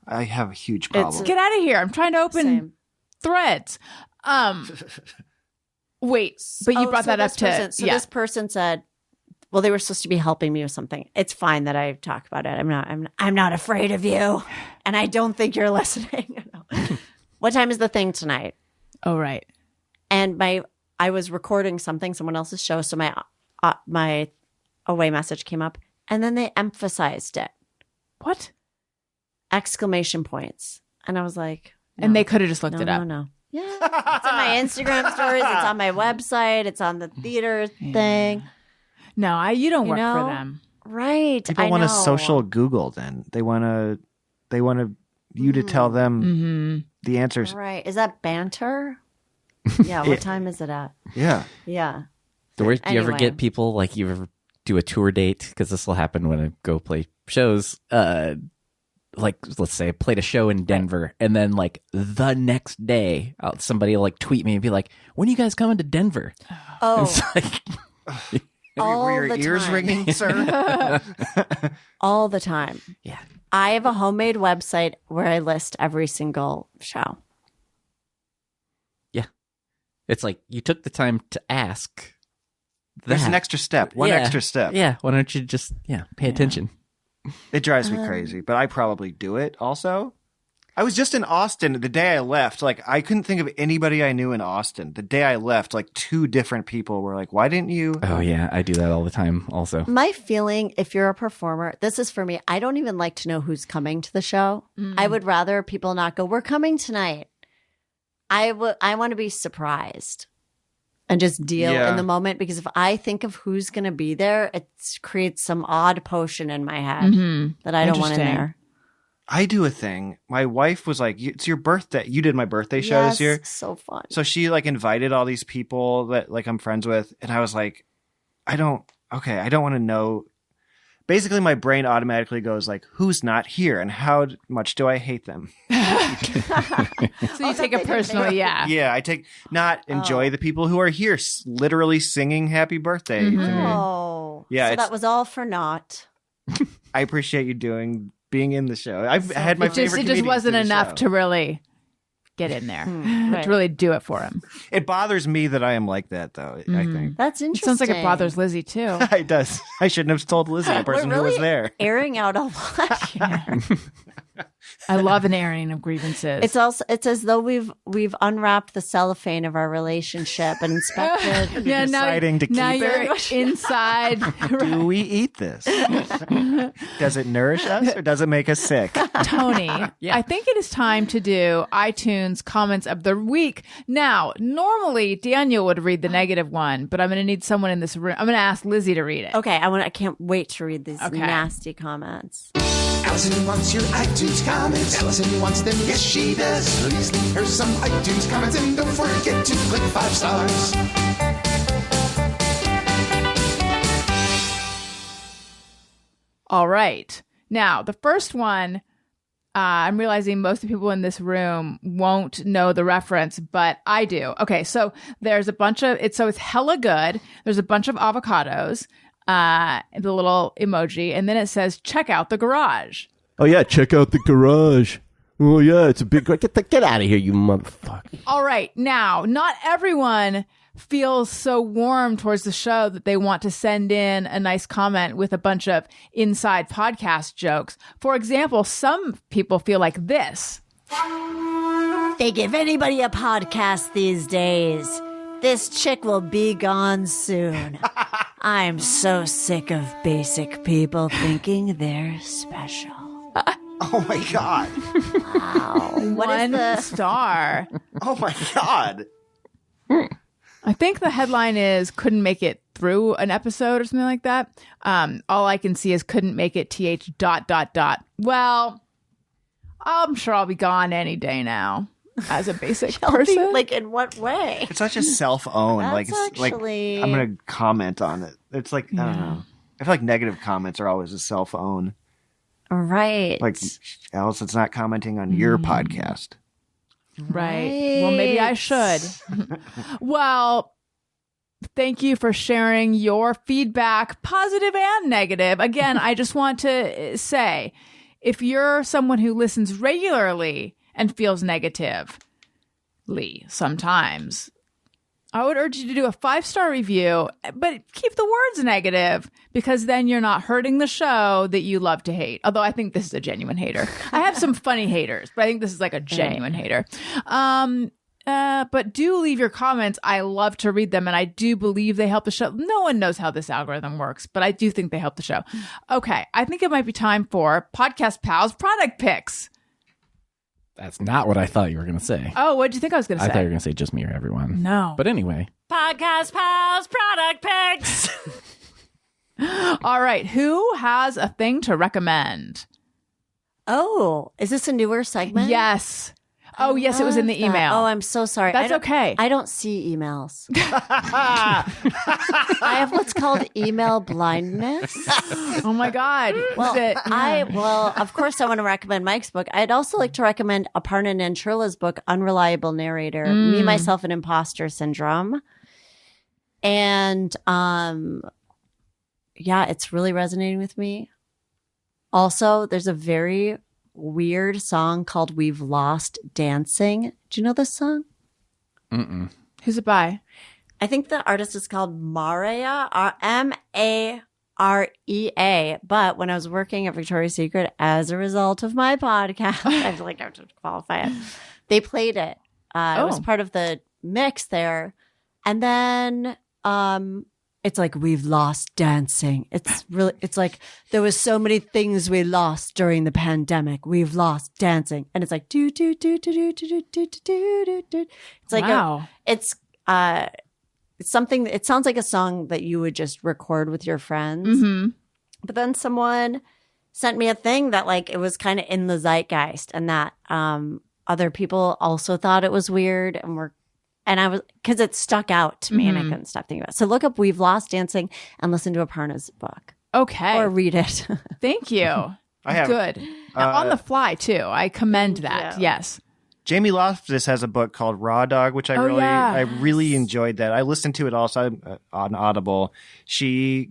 I have a huge problem. Get out of here. I'm trying to open same. threads. Wait, but you brought that up to this person said, well, they were supposed to be helping me with something. It's fine that I talk about it. I'm not afraid of you. And I don't think you're listening. What time is the thing tonight? Oh, right. And I was recording someone else's show, so my away message came up, and then they emphasized it. What? Exclamation points. And I was like, And they could have just looked no, it up. no. Yeah. It's on my Instagram stories. It's on my website. It's on the theater thing. No, you don't You work know? for them. Right. People I want know. a social Google then. They want you to tell them the answers. Right. Is that banter? Yeah. What time is it at? Yeah. Yeah. Do you ever Anyway. get people like you ever do a tour date? Because this will happen when I go play shows. Like let's say I played a show in Denver, and then like the next day, somebody will like tweet me and be like, "When are you guys coming to Denver?" Oh, It's like, all Were your the ears time. ringing, sir? all the time. yeah. I have a homemade website where I list every single show. It's like you took the time to ask. There's that. an extra step. One Yeah. extra step. Yeah. Why don't you just pay attention? It drives me crazy, but I probably do it also. I was just in Austin the day I left. Like, I couldn't think of anybody I knew in Austin. The day I left, like, 2 different people were like, why didn't you? Oh yeah, I do that all the time. Also, My feeling, if you're a performer, this is for me. I don't even like to know who's coming to the show. I would rather people not go, "We're coming tonight." I want to be surprised and just deal Yeah. in the moment, because if I think of who's going to be there, it creates some odd potion in my head that I don't want in Interesting. there. I do a thing. My wife was like, it's your birthday. You did my birthday show this year. So fun. So she like invited all these people that like I'm friends with. And I was like, I don't want to know. Basically, my brain automatically goes like, who's not here and how much do I hate them? So you take it personally, yeah. Yeah, I enjoy the people who are here literally singing happy birthday to me. Oh. Yeah, So it's- that was all for naught. I appreciate you being in the show. I've had my It favorite just comedians wasn't do the enough show. to really get in there, right. to really do it for him. It bothers me that I am like that, though. I think That's It interesting. sounds like it bothers Lizzie too. it does. I shouldn't have told Lizzie, the We're person who really was there. airing out a lot. I love an airing of grievances. It's as though we've unwrapped the cellophane of our relationship and inspected. yeah, deciding to now keep you're inside. Do we eat this? Does it nourish us or does it make us sick? Tony, I think it is time to do iTunes comments of the week. Now, normally Daniel would read the negative one, but I'm going to need someone in this room. I'm going to ask Lizzie to read it. Okay, I can't wait to read these Okay. nasty comments. Allison wants your iTunes comments. Allison wants them, yes she does. Please leave her some iTunes comments and don't forget to click 5 stars. All right. Now, the first one, I'm realizing most of the people in this room won't know the reference, but I do. Okay, so there's a bunch of it's hella good. There's a bunch of avocados, the little emoji, and then it says check out the garage. Oh yeah, check out the garage. Oh yeah, it's a big. Get out of here, you motherfucker. All right. Now, not everyone feels so warm towards the show that they want to send in a nice comment with a bunch of inside podcast jokes. For example, some people feel like this. They give anybody a podcast these days. This chick will be gone soon. I'm so sick of basic people thinking they're special. Oh my God. Wow. What is One the star. Oh my God. I think the headline is couldn't make it through an episode or something like that. All I can see is couldn't make it th ... Well, I'm sure I'll be gone any day now. as a basic Shelby, person. like in what way? It's such a self-own. That's Like, it's actually- like I'm gonna comment on it. It's like I don't know. I feel like negative comments are always a self-own. Right. Like Alice, it's not commenting on your podcast. Right. Well, maybe I should. Well, thank you for sharing your feedback, positive and negative. Again, I just want to say, if you're someone who listens regularly and feels negatively sometimes, I would urge you to do a 5-star review, but keep the words negative, because then you're not hurting the show that you love to hate. Although I think this is a genuine hater. I have some funny haters, but I think this is like a genuine hater. But do leave your comments. I love to read them, and I do believe they help the show. No one knows how this algorithm works, but I do think they help the show. Okay, I think it might be time for Podcast Pals product picks. That's not what I thought you were going to say. Oh, what did you think I was going to I say? thought you were going to say just me or everyone. No. But anyway. Podcast Pals product picks. All right, who has a thing to recommend? Oh, is this a newer segment? Yes. Oh, yes, it was in the Love that. email. Oh, I'm so sorry. That's okay. I don't see emails. I have what's called email blindness. Oh my God. Well, Is it? of course, I want to recommend Mike's book. I'd also like to recommend Aparna Nancherla's book, Unreliable Narrator, Me, Myself, and Imposter Syndrome. And yeah, it's really resonating with me. Also, there's a very weird song called We've Lost Dancing. Do you know this song? Mm-mm. Who's it by? I think the artist is called Marea, Marea. But when I was working at Victoria's Secret, as a result of my podcast, I have to qualify it. They played it. It was part of the mix there. And then it's like, we've lost dancing. It's like, there was so many things we lost during the pandemic. We've lost dancing. And it's like, do, do, do, do, do, do, do, do, do, do. It's like, Wow. it's something, it sounds like a song that you would just record with your friends. Mm-hmm. But then someone sent me a thing that like, it was kind of in the zeitgeist, and that other people also thought it was weird, and I was, because it stuck out to me and I couldn't stop thinking about it. So look up We've Lost Dancing and listen to Aparna's book. Okay. Or read it. Thank you. I have Good. On the fly, too. I commend that. you. Yes. Jamie Loftus has a book called Raw Dog, which I really enjoyed that. I listened to it also on Audible. She,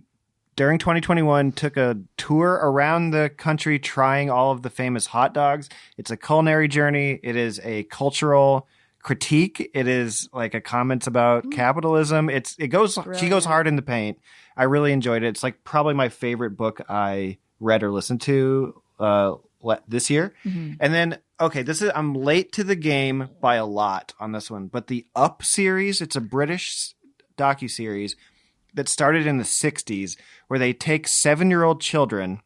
during 2021, took a tour around the country trying all of the famous hot dogs. It's a culinary journey. It is a cultural critique. It is like a comments about capitalism. She goes hard in the paint. I really enjoyed it. It's like probably my favorite book I read or listened to this year. Mm-hmm. And then, okay, I'm late to the game by a lot on this one, but the Up series, it's a British docuseries that started in the 60s, where they take 7-year-old children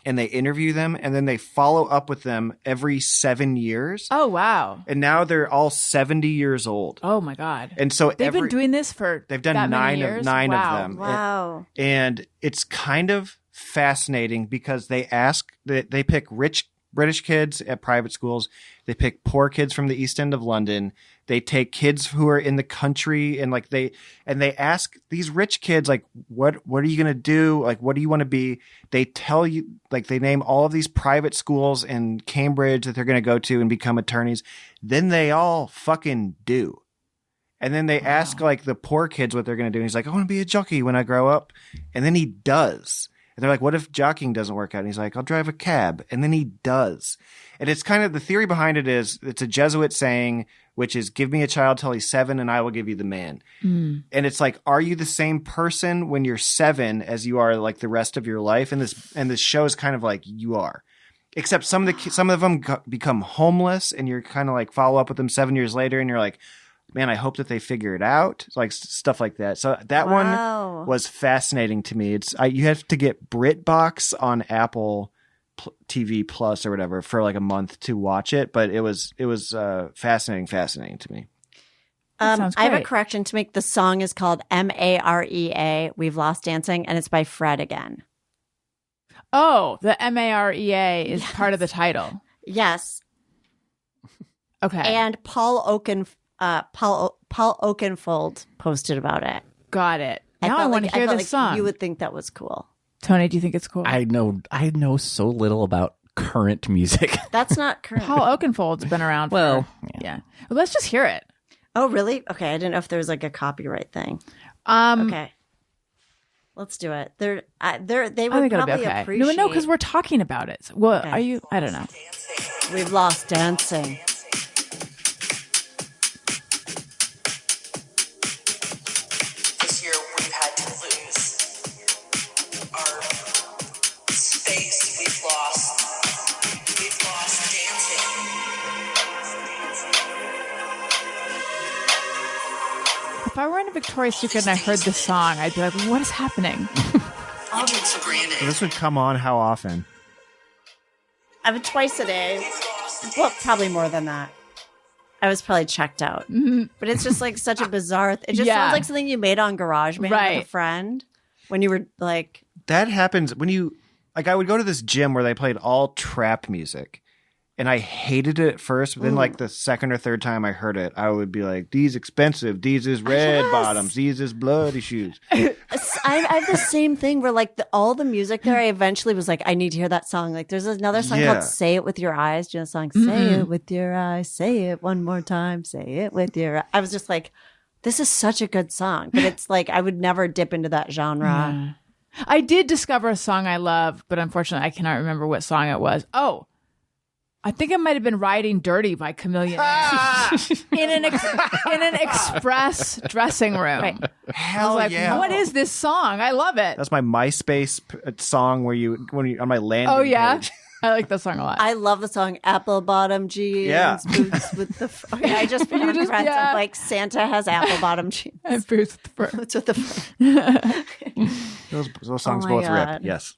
and they interview them, and then they follow up with them every 7 years. Oh, wow. And now they're all 70 years old. Oh, my God. And so They've been doing this for they've done that many nine years? of Wow. them. Wow. And it's kind of fascinating because they pick rich British kids at private schools. They pick poor kids from the East End of London. They take kids who are in the country, and like they ask these rich kids, like, what are you going to do? Like, what do you want to be? They tell you, like, they name all of these private schools in Cambridge that they're going to go to and become attorneys. Then they all fucking do. And then they ask like the poor kids what they're going to do. And he's like, I want to be a jockey when I grow up. And then he does. And they're like, what if jockeying doesn't work out? And he's like, I'll drive a cab. And then he does. And it's kind of, the theory behind it is, it's a Jesuit saying, which is, give me a child till he's 7 and I will give you the man. And it's like, are you the same person when you're 7 as you are like the rest of your life? And this show is kind of like, you are. Except some of them become homeless, and you're kind of like follow up with them 7 years later, and you're like, man, I hope that they figure it out, like stuff like that. So that one was fascinating to me. You have to get BritBox on Apple TV Plus or whatever for like a month to watch it, but it was fascinating to me. Sounds great. I have a correction to make. The song is called Marea, We've Lost Dancing, and it's by Fred again. Oh, the Marea is part of the title. Yes. Okay. And Paul Oakenfold posted about it. Got it. Now I felt want to hear felt this song. You would think that was cool. Tony, do you think it's cool? I know so little about current music. That's not current. Paul Oakenfold's been around. Well, yeah. Well, let's just hear it. Oh, really? Okay, I didn't know if there was like a copyright thing. Okay, let's do it. They would I think it'll be probably okay. appreciate. No, because we're talking about it. Well, Okay. are you? I don't know. We've lost dancing. This year we've had to lose our space. We've lost dancing. If I were in a Victoria's Secret and I heard this song, I'd be like, "What is happening?" We took for granted. So this would come on how often? I have it twice a day. Well, probably more than that. I was probably checked out. But it's just like such a bizarre. It just Yeah. sounds like something you made on GarageBand Right. with a friend when you were like. That happens when you like. I would go to this gym where they played all trap music, and I hated it at first. But then, like the second or third time I heard it, I would be like, "These expensive. These is red bottoms. These is bloody shoes." I have the same thing where like all the music there, I eventually was like, I need to hear that song. Like there's another song Yeah. called Say It With Your Eyes. Do you know the song? Say it with your eyes. Say it one more time. Say it with your eyes. I was just like, this is such a good song. But it's like, I would never dip into that genre. I did discover a song I love, but unfortunately, I cannot remember what song it was. Oh, I think it might have been "Riding Dirty" by Chameleon in an express dressing room. Right. I was like, "What is this song? I love it." That's my MySpace song when you on my landing Oh yeah, page. I like that song a lot. I love the song Apple Bottom Jeans. Yeah. Boots with the okay, I just found just- friends yeah. of like Santa has apple bottom jeans. And Boots with the fur. Boots with the Those songs Oh my both rip. God. Yes.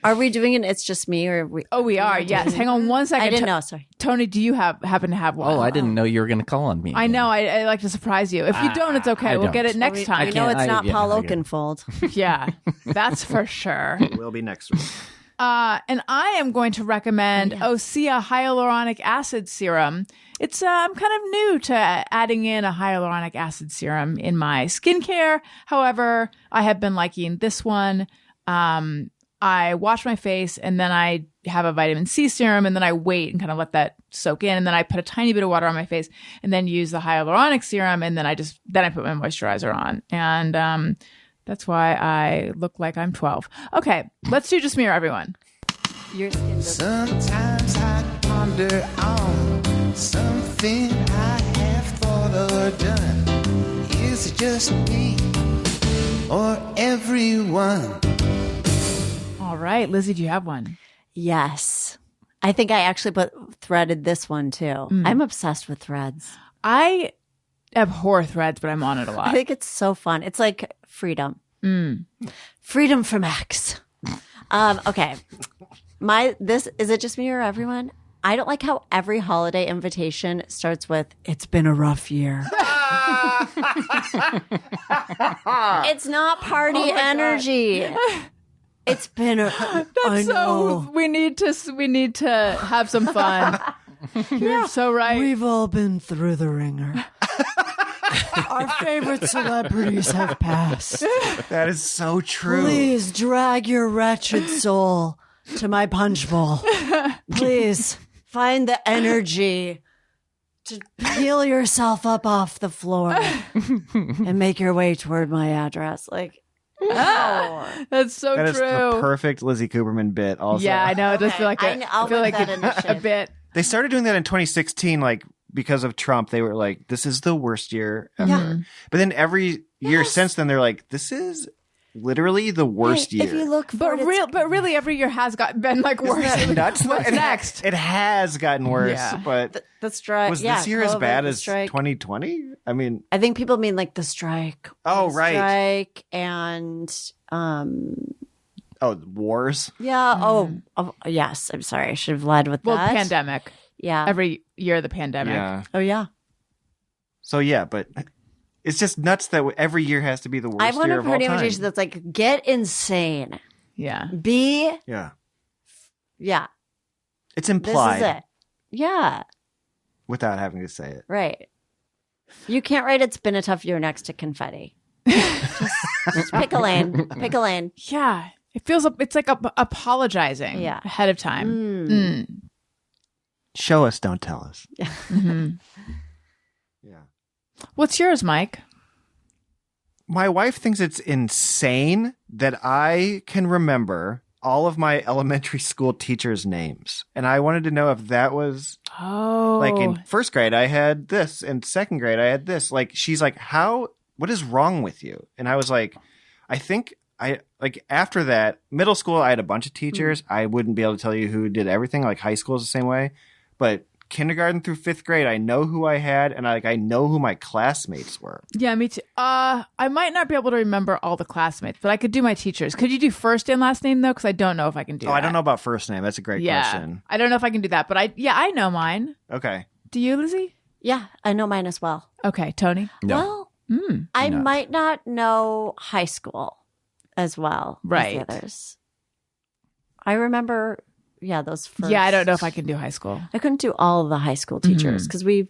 Are we doing an It's Just Me or are we? Oh, we are. Yes. Hang on one second. I didn't know. Sorry. Tony, do you happen to have one? Oh, I didn't know you were going to call on me. I know. I like to surprise you. If you don't, it's okay. I We'll get don't. it next We time. know it's not Paul I get it. Oakenfold. Yeah, that's for sure. Will be next week. And I am going to recommend Osea hyaluronic acid serum. It's I'm kind of new to adding in a hyaluronic acid serum in my skincare. However, I have been liking this one. I wash my face and then I have a vitamin C serum and then I wait and kind of let that soak in and then I put a tiny bit of water on my face and then use the hyaluronic serum and then I put my moisturizer on. And that's why I look like I'm 12. Okay, let's do Just Mirror, everyone. Your skin doesn't. Sometimes I ponder on something I have thought or done. Is it just me or everyone? All right, Lizzie, do you have one? Yes. I think I actually threaded this one too. I'm obsessed with threads. I abhor threads, but I'm on it a I lot. think it's so fun. It's like freedom. Freedom from X. Okay. Is it just me or everyone? I don't like how every holiday invitation starts with, "It's been a rough year." It's not party energy. It's been a. I know. So we need to have some fun. You're so right. We've all been through the ringer. Our favorite celebrities have passed. That is so true. Please drag your wretched soul to my punch bowl. Please find the energy to peel yourself up off the floor and make your way toward my address. Like, no. That's so That is true. the perfect Lizzy Cooperman bit. Also, Yeah, I know. It does Okay, feel like I'll I feel make like that a initiative. bit. They started doing that in 2016, like because of Trump. They were like, "This is the worst year ever." Yeah. But then every year since then, they're like, "This is literally the worst year." If you look for But really, every year has been like worse. Nuts. What's It ha- next? It has gotten worse, Yeah. but the strike, was this year as COVID, bad the as strike. 2020? I mean, I think people mean like the strike. Oh, The right. Strike and wars. yeah. Oh, yes. I'm sorry. I should have led with Well, that. pandemic. Yeah. Every year the pandemic. Yeah. Oh yeah. So yeah, but it's just nuts that every year has to be the worst I've year won a of all party time. invitation that's like, get insane. Yeah. Be Yeah, yeah. it's This implied. is it. Yeah. without having to say it. Right. You can't write "It's been a tough year" next to confetti. just pick a lane. Pick a lane. Yeah. It feels it's like apologizing ahead of time. Show us, don't tell us. Mm-hmm. Yeah. What's yours, Mike? My wife thinks it's insane that I can remember all of my elementary school teachers' names. And I wanted to know if that was like in first grade I had this, in second grade I had this. Like she's like, what is wrong with you? And I was like, I think after that, middle school I had a bunch of teachers. I wouldn't be able to tell you who did everything. Like high school is the same way. But kindergarten through fifth grade, I know who I had, and I know who my classmates were. Yeah, me too. I might not be able to remember all the classmates, but I could do my teachers. Could you do first and last name though? Because I don't know if I can do that. I don't know about first name. That's a great question. I don't know if I can do that, but I know mine. Okay. Do you, Lizzie? Yeah, I know mine as well. Okay, Tony. No. Well, I might not know high school as well. Right. As the others. I remember. Yeah, those first. Yeah, I don't know if I can do high school. I couldn't do all the high school teachers because we,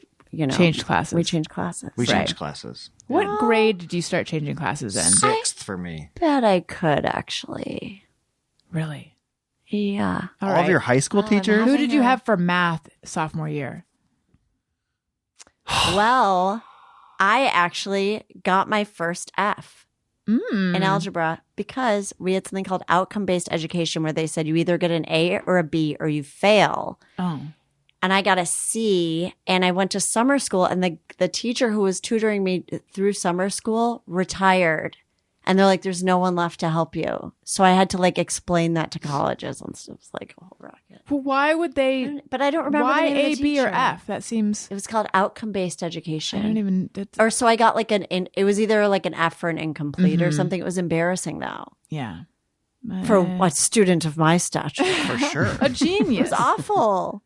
changed classes. We changed classes. We changed classes. What grade did you start changing classes in? Sixth for me. Bet I could actually. Really? Yeah. All of your high school teachers? Who did you have for math sophomore year? Well, I actually got my first F in algebra because we had something called outcome-based education where they said you either get an A or a B or you fail. Oh. And I got a C, and I went to summer school, and the teacher who was tutoring me through summer school retired. And they're like, there's no one left to help you. So I had to like explain that to colleges and stuff. It was like a whole rocket. Well, why would they? But I don't remember Why the name of A, the B, or teacher. F? That seems. It was called outcome-based education. I don't even. Or so I got like it was either like an F or an incomplete or something. It was embarrassing though. Yeah. For a student of my stature. For sure. A It genius. was awful.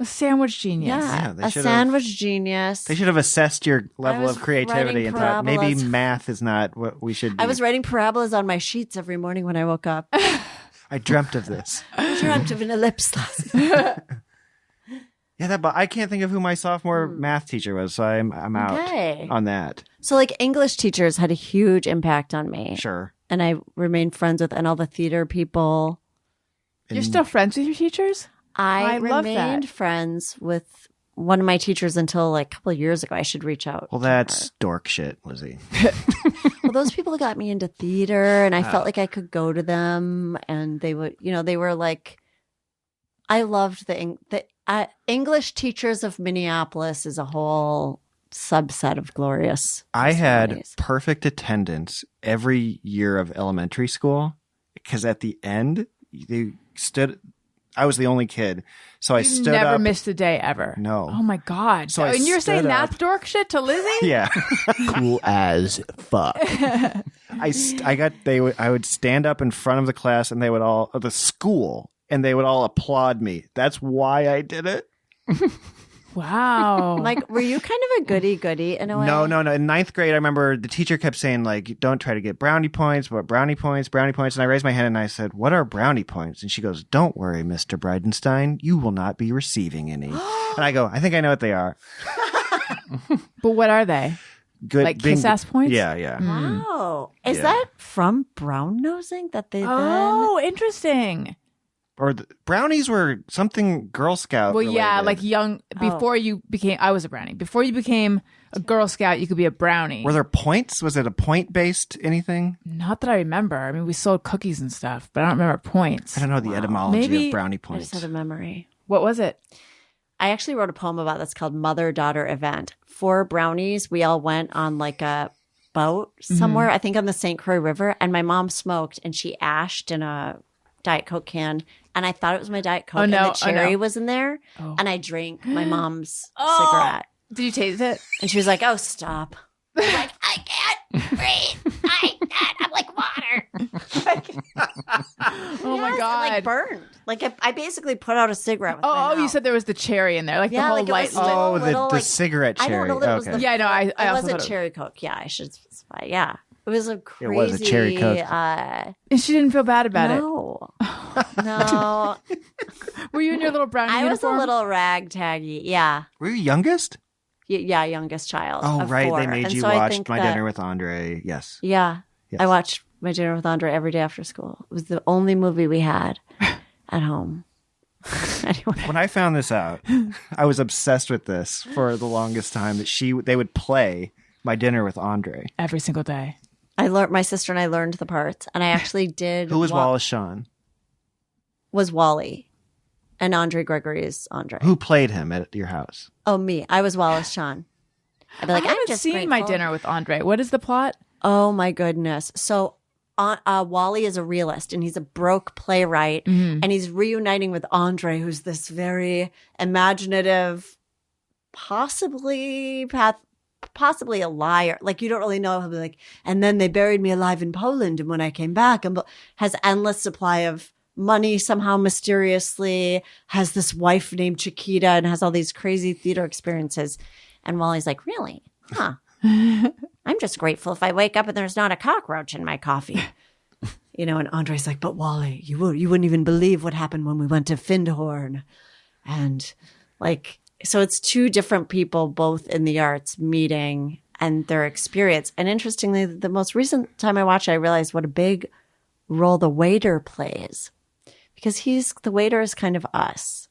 A sandwich genius. Yeah. they A should've- sandwich genius. They should have assessed your level was of creativity writing and thought maybe parabolas. math is not what we should be. I was writing parabolas on my sheets every morning when I woke up. I dreamt of this. I dreamt of an ellipse last Yeah, but I can't think of who my sophomore math teacher was, so I'm out Okay. on that. So like English teachers had a huge impact on me. Sure. And I remained friends with and all the theater people. You're still friends with your teachers? I love remained that. friends with one of my teachers until like a couple of years ago. I should reach out. Well, that's dork shit, Lizzie. Well, those people got me into theater, and I felt like I could go to them, and they would, they were like, I loved the English teachers of Minneapolis is a whole subset of glorious. I had personalities. perfect attendance every year of elementary school because at the end, they stood. I was the only kid, so I You stood never up. missed a day ever. No. Oh my God. So I and you're saying stood that's up. dork shit to Lizzie? Yeah. Cool as fuck. I would stand up in front of the class and they would all the school and they would all applaud me. That's why I did it. Wow. Like, were you kind of a goody in a way? No. In ninth grade, I remember the teacher kept saying, like, don't try to get brownie points, but brownie points. And I raised my hand and I said, what are brownie points? And she goes, don't worry, Mr. Bridenstine. You will not be receiving any. And I go, I think I know what they are. But what are they? Good. Like kiss-ass points? Yeah. Wow. Is Yeah. that from brown nosing that they Oh, interesting. Or the brownies were something Girl Scout Well, yeah, related. like young, before you became, I was a brownie. Before you became a Girl Scout, you could be a brownie. Were there points? Was it a point-based anything? Not that I remember. I mean, we sold cookies and stuff, but I don't remember points. I don't know the etymology Maybe- of brownie then? I points. just had a memory. What was it? I actually wrote a poem about this called Mother-Daughter Event. For brownies, we all went on like a boat somewhere, I think on the St. Croix River, and my mom smoked and she ashed in a Diet Coke can, and I thought it was my Diet Coke, and the cherry was in there, and I drank my mom's cigarette. Did you taste it? And she was like, oh, stop. I'm like, I can't breathe. I'm like water. Oh my Yes, God. It like burned. Like I basically put out a cigarette with my Oh, you mouth. said there was the cherry in there, like the Yeah, whole like it light. was little- little, the like- cigarette I cherry. don't know that it was Okay. the Yeah, I know. I It also wasn't thought cherry Coke. Yeah, I should specify. Yeah. It was a crazy. It was a cherry Coke. And she didn't feel bad about it. No. No, Were you in your little brown I was a uniform? little ragtaggy. Yeah. Were you youngest? Yeah, youngest child. Oh, of right. 4. They made And you so I watch think My that- Dinner with Andre. Yes. Yeah. Yes. I watched My Dinner with Andre every day after school. It was the only movie we had at home. Anyway. When I found this out, I was obsessed with this for the longest time. That they would play My Dinner with Andre. Every single day. My sister and I learned the parts, and I actually did. Who was Wallace Shawn? Was Wally, and Andre Gregory is Andre. Who played him at your house? Oh, me. I was Wallace Shawn. I'd be like, I I'm haven't just seen My grateful. Dinner with Andre. What is the plot? Oh my goodness. So Wally is a realist and he's a broke playwright and he's reuniting with Andre, who's this very imaginative, possibly a liar. Like you don't really know. He'll be like, and then they buried me alive in Poland. And when I came back, and has endless supply of money somehow mysteriously, has this wife named Chiquita and has all these crazy theater experiences. And Wally's like, really? Huh. I'm just grateful if I wake up and there's not a cockroach in my coffee. And Andre's like, but Wally, you wouldn't even believe what happened when we went to Findhorn. And like, so it's two different people, both in the arts, meeting and their experience. And interestingly, the most recent time I watched it, I realized what a big role the waiter plays. Because the waiter is kind of us.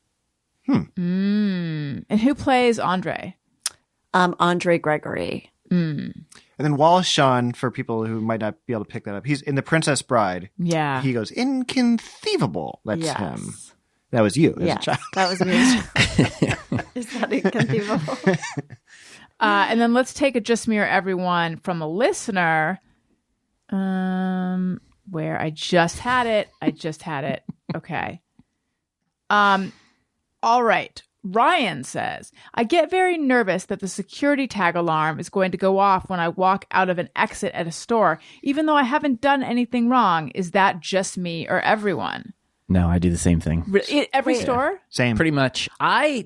And who plays Andre? Andre Gregory. And then Wallace Shawn, for people who might not be able to pick that up, he's in The Princess Bride. Yeah. He goes, inconceivable. That's Yes. him. That was you as a Yes, child. that was me. Is that inconceivable? And then let's take a Just Me or Everyone from a listener where I just had it. Okay. All right. Ryan says, I get very nervous that the security tag alarm is going to go off when I walk out of an exit at a store, even though I haven't done anything wrong. Is that just me or everyone? No, I do the same thing. Every store? Same. Pretty much. I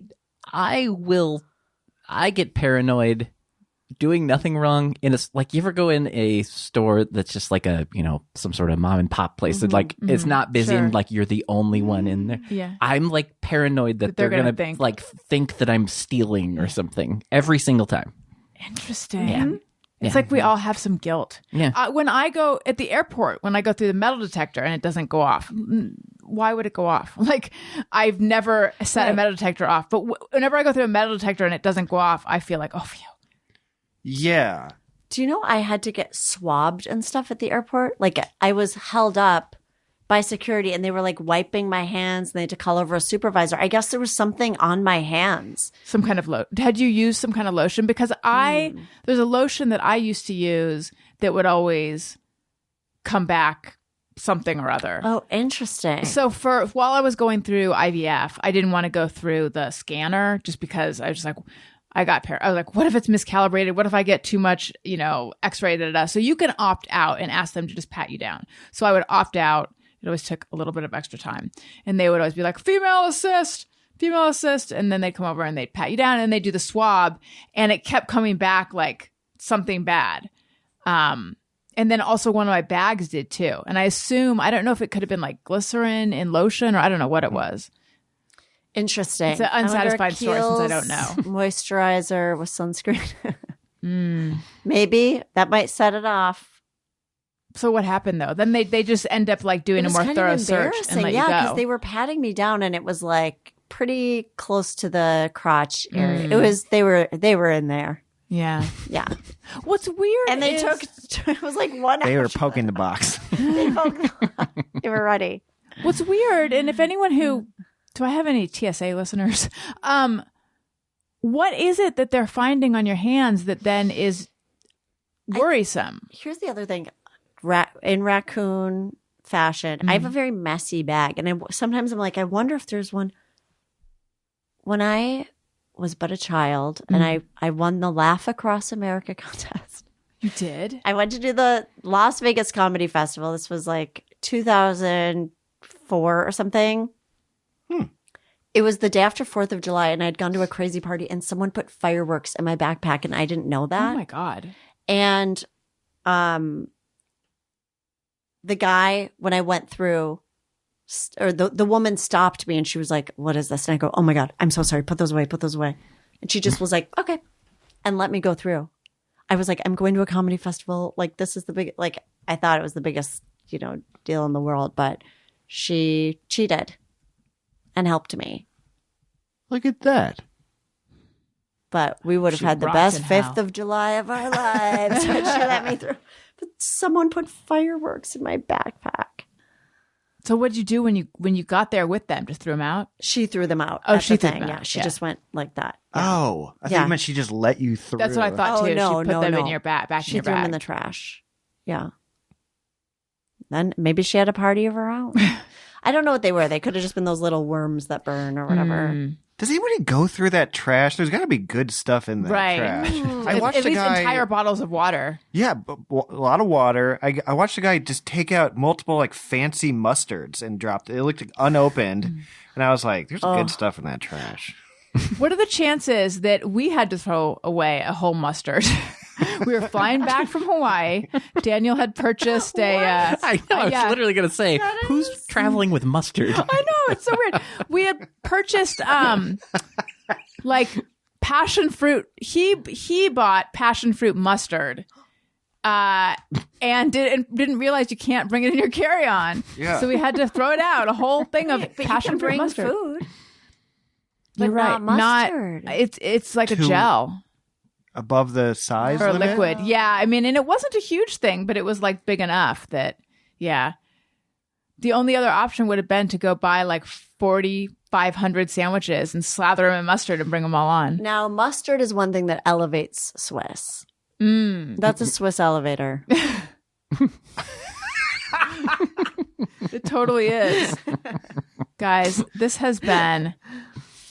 get paranoid doing nothing wrong in like you ever go in a store that's just like a some sort of mom and pop place that like it's not busy Sure. and like you're the only one in there. Yeah. I'm like paranoid that they're they're gonna gonna think. think that I'm stealing or something every single time. Interesting. Yeah. It's Yeah. like we all have some guilt. Yeah. When I go at the airport, when I go through the metal detector and it doesn't go off, why would it go off? Like, I've never set a metal detector off, but whenever I go through a metal detector and it doesn't go off, I feel like, oh, phew. Yeah. Do you know I had to get swabbed and stuff at the airport? Like I was held up by security and they were like wiping my hands and they had to call over a supervisor. I guess there was something on my hands. Some kind of lotion. Had you used some kind of lotion? Because there's a lotion that I used to use that would always come back something or other. Oh, interesting. So while I was going through IVF, I didn't want to go through the scanner just because I was just like, I was like, what if it's miscalibrated? What if I get too much, X-ray? So you can opt out and ask them to just pat you down. So I would opt out. It always took a little bit of extra time. And they would always be like, female assist. And then they'd come over and they'd pat you down and they'd do the swab. And it kept coming back like something bad. And then also one of my bags did too. And I don't know if it could have been like glycerin in lotion or I don't know what it was. Interesting. It's an unsatisfied I story wonder since I don't know. Moisturizer with sunscreen. Maybe that might set it off. So what happened though? Then they just end up like doing It a was more kind thorough of search and let embarrassing. Yeah, you because go. they were patting me down and it was like pretty close to the crotch area. It was they were in there. Yeah. Yeah. What's weird And they is, took it was like 1 They hour. were poking the box. They were ready. what's weird, and if anyone do I have any TSA listeners? What is it that they're finding on your hands that then is worrisome? Here's the other thing. In raccoon fashion, I have a very messy bag. And sometimes I'm like, I wonder if there's one. When I was but a child and I won the Laugh Across America contest. You did? I went to do the Las Vegas Comedy Festival. This was like 2004 or something. It was the day after 4th of July and I'd gone to a crazy party and someone put fireworks in my backpack and I didn't know that. Oh my God. And the guy, when I went through, or the woman stopped me and she was like, what is this? And I go, oh my God, I'm so sorry. Put those away. And she just was like, okay. And let me go through. I was like, I'm going to a comedy festival. Like, this is the big, like, I thought it was the biggest, deal in the world, but she cheated and helped me. Look at that. But we would have had the best 5th of July of our lives had she let me through. But someone put fireworks in my backpack. So what did you do when you got there with them? Just threw them out? She threw them out. Oh, she threw them out. Yeah, she just went like that. Yeah. Oh, I thought you meant she just let you through. That's what I thought too. No, she put them in your back in She your threw bag. them in the trash. Yeah. Then maybe she had a party of her own. I don't know what they were. They could have just been those little worms that burn or whatever. Does anybody go through that trash? There's got to be good stuff in that trash. I watched at least entire bottles of water. Yeah, a lot of water. I watched a guy just take out multiple like fancy mustards and dropped it. It looked like unopened, and I was like, "There's good stuff in that trash." What are the chances that we had to throw away a whole mustard? We were flying back from Hawaii. Daniel had purchased I know. I was literally going to say, who's traveling with mustard? I know, it's so weird. We had purchased like passion fruit. He bought passion fruit mustard. And didn't realize you can't bring it in your carry-on. Yeah. So we had to throw it out. A whole thing of passion fruit mustard. Food. You're right. Not mustard. It's like a gel. Above the size Or limit? liquid. Yeah. I mean, and it wasn't a huge thing, but it was like big enough that, yeah. The only other option would have been to go buy like 4,500 sandwiches and slather them in mustard and bring them all on. Now, mustard is one thing that elevates Swiss. That's a Swiss elevator. It totally is. Guys, this has been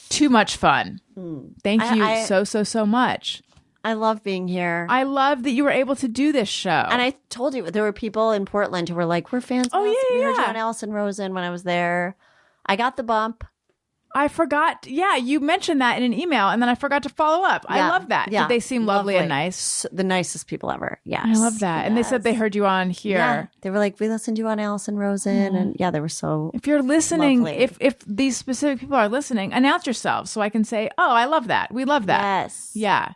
too much fun. Thank you so much. I love being here. I love that you were able to do this show. And I told you, there were people in Portland who were like, we're fans of Allison. We heard you on Allison Rosen when I was there. I got the bump. I forgot. Yeah, you mentioned that in an email, and then I forgot to follow up. I love that. Yeah. Did they seem lovely and nice? The nicest people ever. Yes. I love that. And they said they heard you on here. Yeah. They were like, we listened to you on Allison Rosen. And they were so If you're listening, lovely. if these specific people are listening, announce yourselves so I can say, oh, I love that. We love that. Yes. Yeah.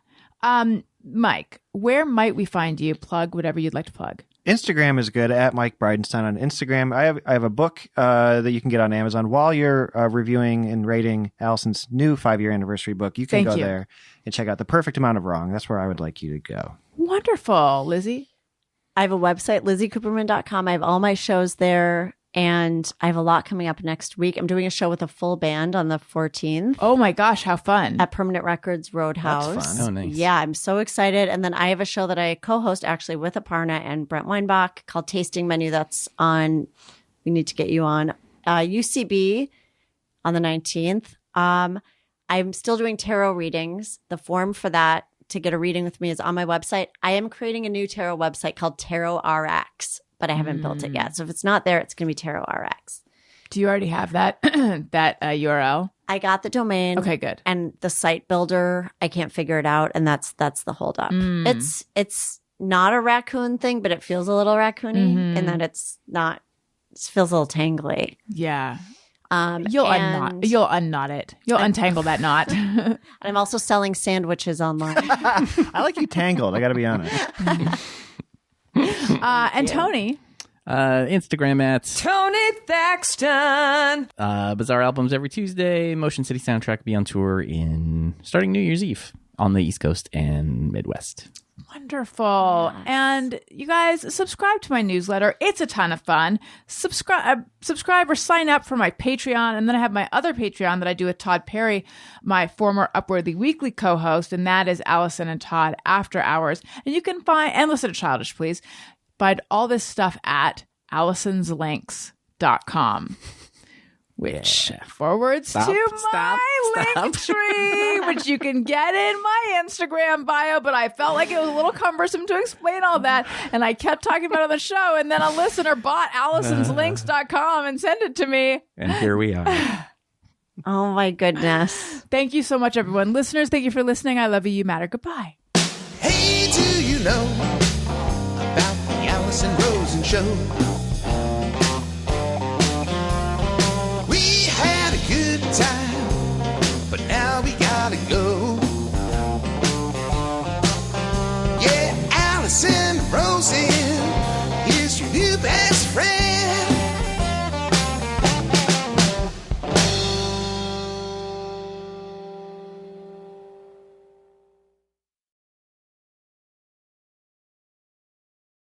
Mike, where might we find you? Plug whatever you'd like to plug. Instagram is good, at Mike Bridenstine on Instagram. I have a book that you can get on Amazon while you're reviewing and rating Allison's new 5-year anniversary book. You can go there and check out The Perfect Amount of Wrong. That's where I would like you to go. Wonderful. Lizzy? I have a website, LizzyCooperman.com. I have all my shows there. And I have a lot coming up next week. I'm doing a show with a full band on the 14th. Oh my gosh, how fun. At Permanent Records Roadhouse. That's fun. Oh, nice. Yeah, I'm so excited. And then I have a show that I co-host actually with Aparna and Brent Weinbach called Tasting Menu. That's on, we need to get you on, UCB on the 19th. I'm still doing tarot readings. The form for that to get a reading with me is on my website. I am creating a new tarot website called Tarot RX. But I haven't built it yet. So if it's not there, it's going to be Tarot RX. Do you already have that URL? I got the domain. Okay, good. And the site builder, I can't figure it out. And that's the holdup. It's not a raccoon thing, but it feels a little raccoony in that it feels a little tangly. Yeah. You'll unknot it. You'll untangle that knot. And I'm also selling sandwiches online. I like you tangled, I got to be honest. And Tony. Instagram at Tony Thaxton. Bizarre Albums every Tuesday. Motion City Soundtrack be on tour starting New Year's Eve on the East Coast and Midwest. Wonderful. Yes. And you guys, subscribe to my newsletter. It's a ton of fun. Subscribe or sign up for my Patreon. And then I have my other Patreon that I do with Todd Perry, my former Upworthy Weekly co-host. And that is Allison and Todd After Hours. And you can and listen to Childish, please. Find all this stuff at allisonslinks.com. Which forwards to my link tree, which you can get in my Instagram bio. But I felt like it was a little cumbersome to explain all that. And I kept talking about it on the show. And then a listener bought allisonslinks.com and sent it to me. And here we are. Oh, my goodness. Thank you so much, everyone. Listeners, thank you for listening. I love you. You matter. Goodbye. Hey, do you know about the Allison Rosen Show?